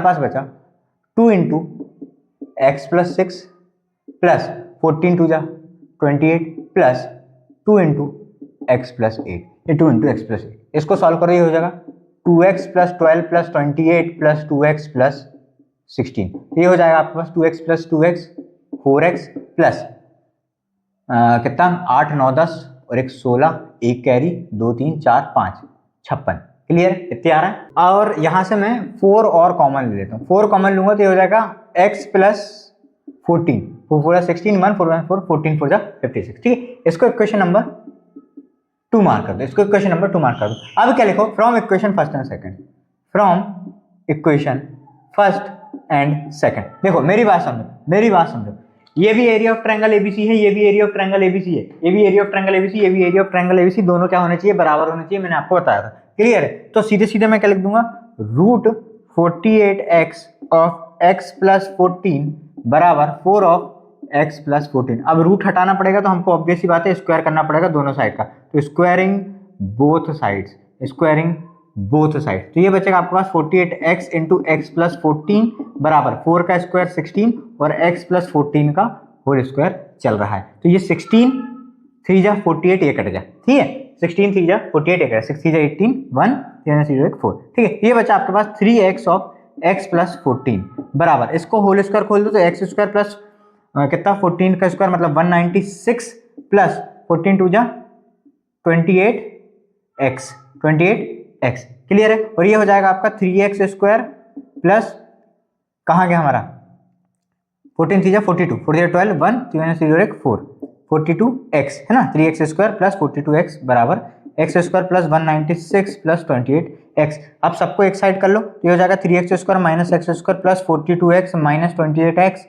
पास बचा 2 इंटू एक्स प्लस 6 प्लस 14 2 जा 28 प्लस 2 इंटू एक्स प्लस 8, ये 2 इंटू एक्स प्लस 8। इसको सॉल्व करो, ये हो जाएगा 2x plus 12 plus 28 plus 2x plus 16। ये हो जाएगा आपके पास 2x plus 2x 4x plus कितना 8 9 10 और एक 16, एक कैरी 2 3 4 5 56। क्लियर, इतने आ रहा है। और यहाँ से मैं 4 और कॉमन ले लेता हूँ, 4 कॉमन लूंगा तो ये हो जाएगा x प्लस 14, 4 4 16 1 4 1 4 14 4 56। ठीक है, इसको इक्वेशन नंबर 2 मार्क कर दो, इसको इक्वेशन नंबर 2 मार्क कर दो। अब क्या लिखो, from equation first and second, from equation first and second. देखो मेरी बात समझो, ये भी एरिया ऑफ ट्रायंगल एबीसी है, ये भी एरिया ऑफ ट्रायंगल एबीसी है, ये भी एरिया ऑफ ट्रायंगल एबीसी, ये भी एरिया ऑफ ट्रायंगल एबीसी, दोनों क्या होने चाहिए, बराबर होने चाहिए, मैंने आपको बताया था। क्लियर है, तो सीधे सीधे मैं क्या लिख दूंगा, root 48x of x plus 14 बराबर 4 ऑफ x प्लस 14। अब रूट हटाना पड़ेगा तो हमको ऑब्वियस सी बात है स्क्वायर करना पड़ेगा दोनों साइड का, तो स्क्वायरिंग बोथ साइड्स, तो ये बचेगा आपके पास 48x इंटू एक्स प्लस 14 बराबर 4 का स्क्वायर 16 और x प्लस 14 का होल स्क्वायर चल रहा है। तो ये 16 3 जा 48 ये कट गया, ठीक है, 16 3 जा 48 ये कट गया, 6 3 जा 18 1 3 0 1 4। ठीक है, ये बचा आपके पास 3x ऑफ x प्लस 14 बराबर, इसको होल स्क्वायर खोल दो तो एक्स स्क्वायर प्लस कितना 14 का स्क्वायर मतलब 196 प्लस 14 2 जा 28x। क्लियर है, और ये हो जाएगा आपका 3x स्क्वायर प्लस कहाँ गया हमारा 14 3 जा 42 4 12 1 3 0 1 4 42x है ना, 3x स्क्वायर प्लस 42x बराबर x square plus 196 plus 28x। अब सबको एक साइड कर लो, ये हो जाएगा 3x square minus x square plus 42x minus 28x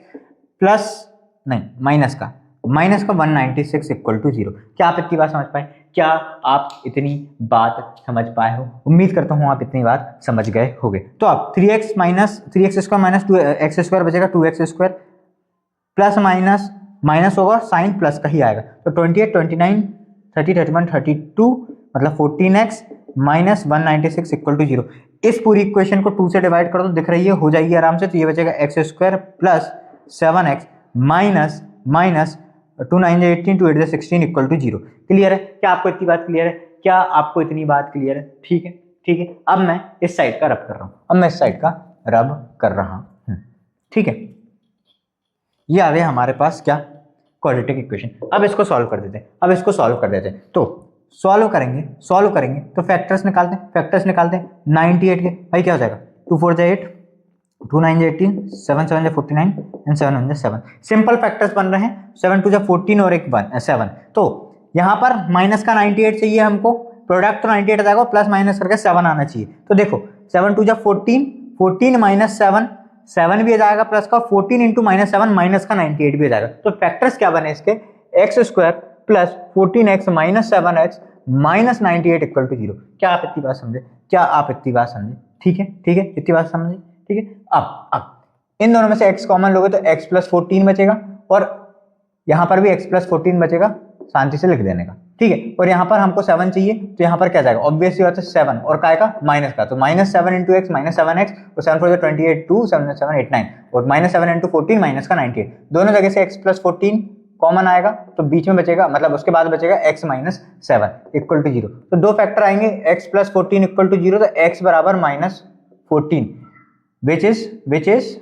plus नहीं माइनस का 196 इक्वल टू 0। क्या आप इतनी बात समझ पाए? क्या आप इतनी बात समझ पाए हो? उम्मीद करता हूँ आप इतनी बात समझ गए होंगे। तो अब 3x square minus 2x square बचेगा 2x स्क्वायर प्लस माइनस होगा साइन प्लस का ही आएगा, तो 28 29 30 31 32 मतलब 14x माइनस 196 इक्वल टू 0। इस पूरी इक्वेशन को 2 से डिवाइड कर दो, दिख रही है, हो जाएगी आराम से। तो ये बचेगा X square plus 7x minus 2 9 18 2 8 16 equal to 0। Clear है? क्या आपको इतनी बात क्लियर है? क्या आपको इतनी बात क्लियर है? ठीक है। अब मैं इस साइड का रब कर रहा हूं, ठीक है। ये आ गया हमारे पास क्या, क्वाड्रेटिक इक्वेशन। अब इसको सॉल्व कर देते हैं। तो सॉल्व करेंगे तो फैक्टर्स निकालते हैं 98 के, भाई क्या हो जाएगा 2 4 जा 8 2 9 जा 18 7 7 जा 49 एंड 7 1 जा 7। सिंपल फैक्टर्स बन रहे हैं, 7 2 जा 14 और एक 7। तो यहाँ पर माइनस का 98 चाहिए हमको, प्रोडक्ट तो 98 आ जाएगा, प्लस माइनस करके 7 आना चाहिए। तो देखो 7 2 जा 14 माइनस 7 भी आ जाएगा प्लस का, 14 इंटू माइनस 7 माइनस का 98 भी आ जाएगा। तो फैक्टर्स क्या बने इसके, X square plus 14x minus 7x minus 98 equal to 0। क्या आप इतनी बात समझे? ठीक है, इतनी बात समझे, ठीक है। अब इन दोनों में से x कॉमन लोगे तो x प्लस 14 बचेगा, और यहाँ पर भी x प्लस 14 बचेगा, शांति से लिख देने का, ठीक है। और यहाँ पर हमको 7 चाहिए, तो यहाँ पर क्या जाएगा, ऑब्वियस ही बात है 7 और काय का माइनस का, तो minus 7 into x minus 7x और 7 4 28 2 7 7 8 9 और माइनस 7 इंटू 14 माइनस का 98। दोनों जगह से x प्लस 14 कॉमन आएगा, तो बीच में बचेगा, मतलब उसके बाद बचेगा x माइनस 7 इक्वल टू 0। तो दो फैक्टर आएंगे, x प्लस 14 इक्वल टू 0, तो x बराबर minus 14 which is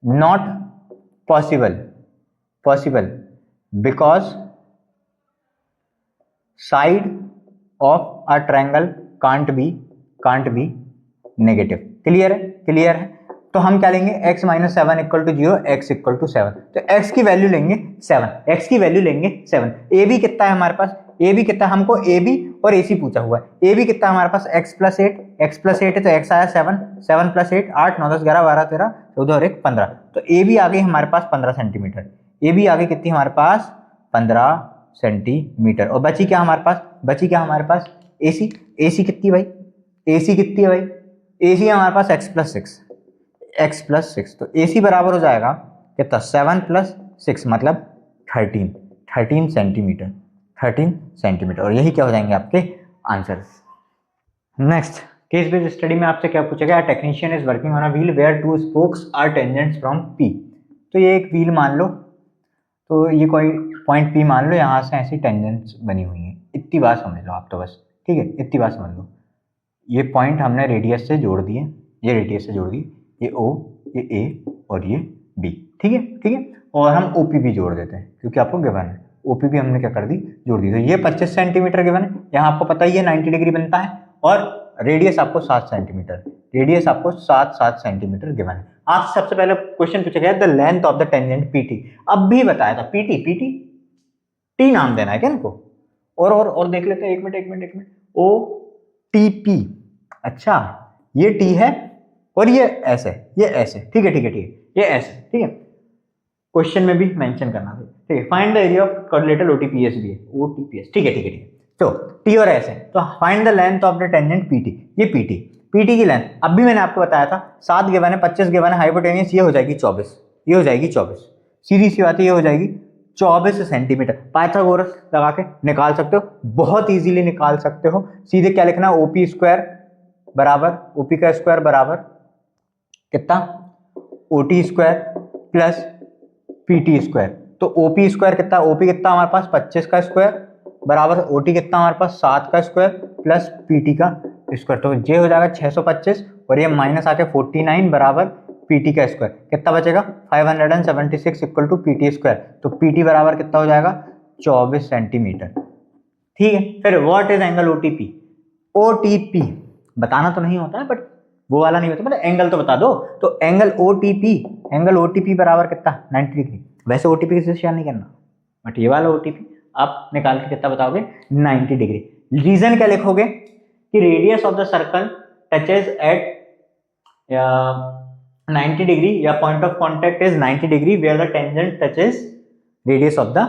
not possible because side of a triangle can't be negative. Clear है? तो हम क्या लेंगे, x minus 7 equal to 0, x equal to 7। तो x की वैल्यू लेंगे 7, ए बी कितना है हमारे पास, हमको ए बी और ए सी पूछा हुआ है। ए बी कितना है हमारे पास, x प्लस 8 है, तो x आया 7 प्लस 8 8 9 10 11 12 13 14 और 1 15। तो ए बी आ गई हमारे पास 15 सेंटीमीटर, ए बी आ गई कितनी हमारे पास 15 सेंटीमीटर। और बची क्या हमारे पास, ए सी कितनी है भाई, AC है हमारे पास x+6 तो AC बराबर हो जाएगा कितना 7+6 मतलब 13 सेंटीमीटर और यही क्या हो जाएंगे आपके answer. Next case based study में आपसे क्या पूछा गया, technician is working on a wheel where two spokes are tangents from P। तो ये एक व्हील मान लो, तो ये कोई पॉइंट P मान लो, यहाँ से ऐसी टेंजेंट्स बनी हुई हैं, इतनी बात समझ लो आप तो बस, ठीक है, इतनी बात समझ लो। ये पॉइंट हमने रेडियस से जोड़ दिए, ये रेडियस से जोड़ दी, ये O, ये A और ये B, ठीक है ठीक है। और हम OP भी जोड़ देते हैं क्योंकि आपको गिवन है, OP भी हमने क्या कर दी, जोड़ दी। तो ये 25 सेंटीमीटर गिवन है, यहाँ आपको पता ही है 90 डिग्री बनता है, और रेडियस आपको 7 सेंटीमीटर, रेडियस आपको 7 सेंटीमीटर गिवन है। आपसे सबसे पहले क्वेश्चन पूछा गया the length of the tangent PT। अब भी बताया था PT T नाम देना है क्या इनको, और देख लेते हैं, एक मिनट OTP। अच्छा ये T है और ये S है, ये S है, ठीक है ये S है, ठीक है। क्वेश्चन में भी मेंशन करना था, ठीक है। Find the area of quadrilateral OTPS भी है, OTPS, ठीक है। तो T और S है, तो find the length of the tangent PT। ये PT की लेंथ अब भी मैंने आपको बताया था, 7 गिवन है, 25 गिवन है, हाइपोटेन्यूस ये हो जाएगी 24, ये हो जाएगी 24, सीधी सी बात है, ये हो जाएगी 24 सेंटीमीटर। पाइथागोरस लगा के निकाल सकते हो, बहुत इजीली निकाल सकते हो। सीधे क्या लिखना, OP स्क्वायर बराबर, OP का स्क्वायर बराबर कितना, OT square plus PT square. तो OP स्क्वायर कितना, OP कितना हमारे पास 25 का स्क्वायर बराबर OT कितना हमारे पास 7 का स्क्वायर प्लस PT का स्क्वायर। तो ये हो जाएगा 625 और ये माइनस आके 49 बराबर PT का स्क्वायर। कितना बचेगा 576 इक्वल टू PT स्क्वायर। तो PT बराबर कितना हो जाएगा 24 सेंटीमीटर, ठीक है। फिर व्हाट इज एंगल OTP बताना तो नहीं होता है, बट वो वाला नहीं होता, मतलब एंगल तो बता दो। तो एंगल OTP बराबर कितना 90 डिग्री। वैसे OTP किसी से शेयर नहीं करना, बट ये वाला OTP आप निकाल के कितना बताओगे 90 डिग्री। रीजन क्या लिखोगे कि radius of the circle touches at 90 degree या point of contact is 90 degree where the tangent touches radius of the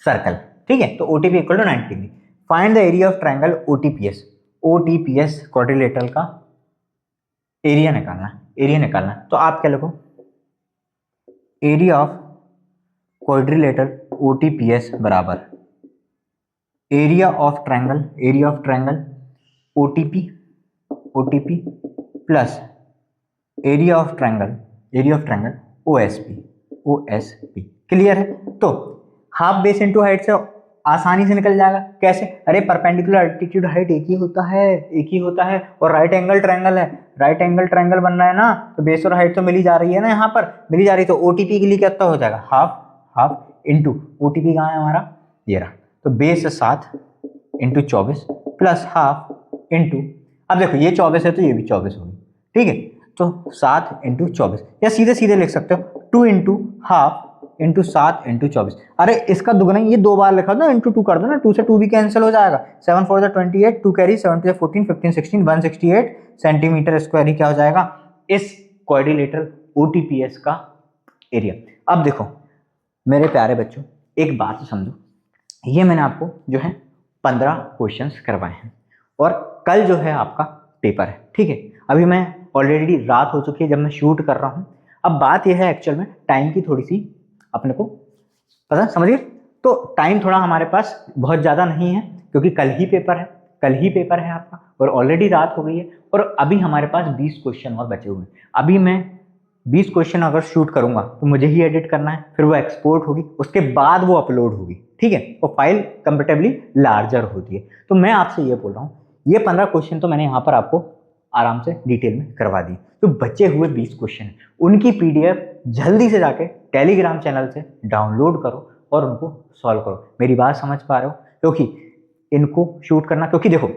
circle, ठीक है। तो OTP equal to 90 degree. Find the area of triangle OTPS quadrilateral का एरिया निकालना। तो आप क्या लिखो, एरिया ऑफ क्वाड्रिलेटरल OTPS बराबर area of triangle OTP plus area of triangle OSP। Clear है। तो हाफ बेस इनटू हाइट से आसानी से निकल जाएगा। कैसे, अरे परपेंडिकुलर अल्टीट्यूड हाइट एक ही होता है और राइट एंगल ट्रायंगल बन रहा है ना, तो बेस और हाइट तो मिली जा रही है ना, यहाँ पर मिली जा रही। तो OTP के लिए कितना हो जाएगा, हाफ इंटू OTP कहाँ है हमारा, ये रहा। तो base 7 into 24 plus half into, अब देखो ये 24 है तो ये भी 24 होगी, ठीक है। तो 7 इंटू 24 या सीधे लिख सकते हो 2 इंटू हाफ इंटू 7 इंटू 24। अरे इसका दुगना ये 2 बार लिखा था, इंटू 2 कर दो ना, 2 से 2 भी कैंसिल हो जाएगा। 7 4 28, 2 कैरी, 7 2 14, 15 16, 168 सेंटीमीटर स्क्वायर ही क्या हो जाएगा इस क्वाड्रिलेटरल OTPS का एरिया। अब देखो मेरे प्यारे बच्चों, एक बात समझो, ये मैंने आपको जो है 15 क्वेश्चंस करवाए हैं और कल जो है आपका पेपर है, ठीक है। अभी मैं ऑलरेडी रात हो चुकी है जब मैं शूट कर रहा हूँ। अब बात यह है एक्चुअल में टाइम की थोड़ी सी अपने को पता समझिए, तो टाइम थोड़ा हमारे पास बहुत ज़्यादा नहीं है क्योंकि कल ही पेपर है आपका और ऑलरेडी रात हो गई है और अभी हमारे पास 20 क्वेश्चन और बचे हुए हैं। अभी मैं 20 क्वेश्चन अगर शूट करूंगा तो मुझे ही एडिट करना है, फिर वो एक्सपोर्ट होगी, उसके बाद वो अपलोड होगी, ठीक है। वो फाइल कंपेरेटिवली लार्जर होती है। तो मैं आपसे ये बोल रहा हूँ, ये 15 क्वेश्चन तो मैंने यहाँ पर आपको आराम से डिटेल में करवा दी। तो बचे हुए 20 क्वेश्चन उनकी PDF जल्दी से जाके टेलीग्राम चैनल से डाउनलोड करो और उनको सॉल्व करो। मेरी बात समझ पा रहे हो, क्योंकि इनको शूट करना, क्योंकि देखो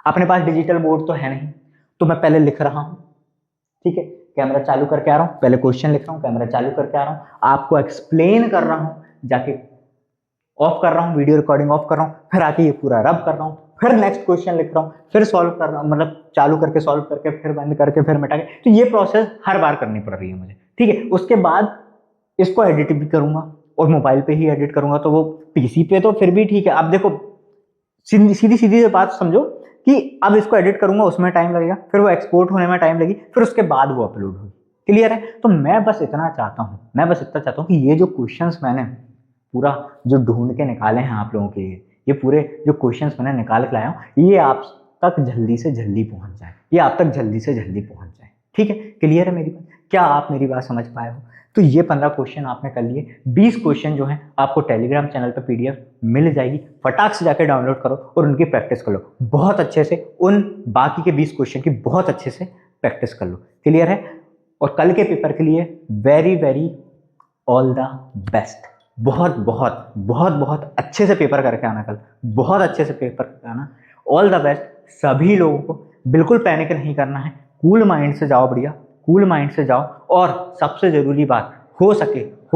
अपने पास डिजिटल बोर्ड तो है नहीं, तो मैं पहले लिख रहा हूँ, ठीक है, कैमरा चालू करके आ रहा हूँ, पहले क्वेश्चन लिख रहा हूँ, कैमरा चालू करके आ रहा हूँ, आपको एक्सप्लेन कर रहा हूँ, जाके ऑफ कर रहा हूँ, वीडियो रिकॉर्डिंग ऑफ कर रहा हूँ, फिर आके ये पूरा रब कर रहा हूँ, फिर नेक्स्ट क्वेश्चन लिख रहा हूँ, फिर सॉल्व कर रहा हूँ, मतलब चालू करके सॉल्व करके फिर बंद करके फिर मिटा के। तो ये प्रोसेस हर बार करनी पड़ रही है मुझे, ठीक है। उसके बाद इसको एडिट भी करूंगा और मोबाइल पे ही एडिट करूंगा, तो वो PC पे तो फिर भी ठीक है। अब देखो सीधी बात समझो, कि अब इसको एडिट करूंगा उसमें टाइम लगेगा, फिर वो एक्सपोर्ट होने में टाइम लगी, फिर उसके बाद वो अपलोड होगी। क्लियर है? तो मैं बस इतना चाहता हूँ कि ये जो क्वेश्चंस मैंने पूरा जो ढूंढ के निकाले हैं आप लोगों के लिए, ये पूरे जो क्वेश्चंस मैंने निकाल के लाया हूँ, ये आप तक जल्दी से जल्दी पहुंच जाए, ये आप तक जल्दी से जल्दी पहुंच जाए। ठीक है? क्लियर है मेरी बात? क्या आप मेरी बात समझ पाए हो? तो ये 15 क्वेश्चन आपने कर लिए। 20 क्वेश्चन जो हैं आपको टेलीग्राम चैनल पर पीडीएफ मिल जाएगी, फटाक से जाकर डाउनलोड करो और उनकी प्रैक्टिस कर लो बहुत अच्छे से। उन बाकी के 20 क्वेश्चन की बहुत अच्छे से प्रैक्टिस कर लो। क्लियर है? और कल के पेपर के लिए very very all the best. बहुत बहुत बहुत बहुत अच्छे से पेपर करके आना, कल बहुत अच्छे से पेपर करके आना। ऑल द बेस्ट सभी लोगों को। बिल्कुल पैनिक नहीं करना है, कूल माइंड से जाओ, बढ़िया कूल माइंड से जाओ। और सबसे ज़रूरी बात, हो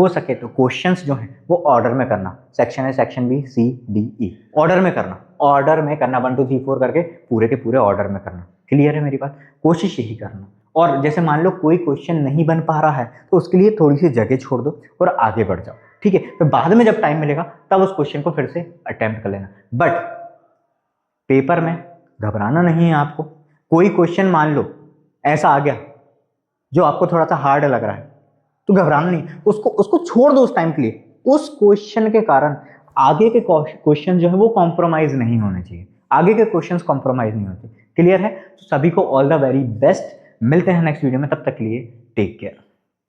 सके तो क्वेश्चंस जो हैं वो ऑर्डर में करना। Section A, section B, C, D, E, order में करना, 1 2 3 4 करके पूरे के पूरे ऑर्डर में करना। क्लियर है मेरी बात? कोशिश यही करना। और जैसे मान लो कोई क्वेश्चन नहीं बन पा रहा है तो उसके लिए थोड़ी सी जगह छोड़ दो और आगे बढ़ जाओ। ठीक है? फिर बाद में जब टाइम मिलेगा तब उस क्वेश्चन को फिर से अटेम्प्ट कर लेना। बट पेपर में घबराना नहीं है आपको। कोई क्वेश्चन मान लो ऐसा आ गया जो आपको थोड़ा सा हार्ड लग रहा है तो घबराना नहीं, उसको छोड़ दो उस टाइम के लिए। उस क्वेश्चन के कारण आगे के क्वेश्चन जो है वो कॉम्प्रोमाइज नहीं होने चाहिए, आगे के क्वेश्चंस कॉम्प्रोमाइज नहीं होते। क्लियर है? तो सभी को ऑल द वेरी बेस्ट। मिलते हैं नेक्स्ट वीडियो में, तब तक के लिए टेक केयर।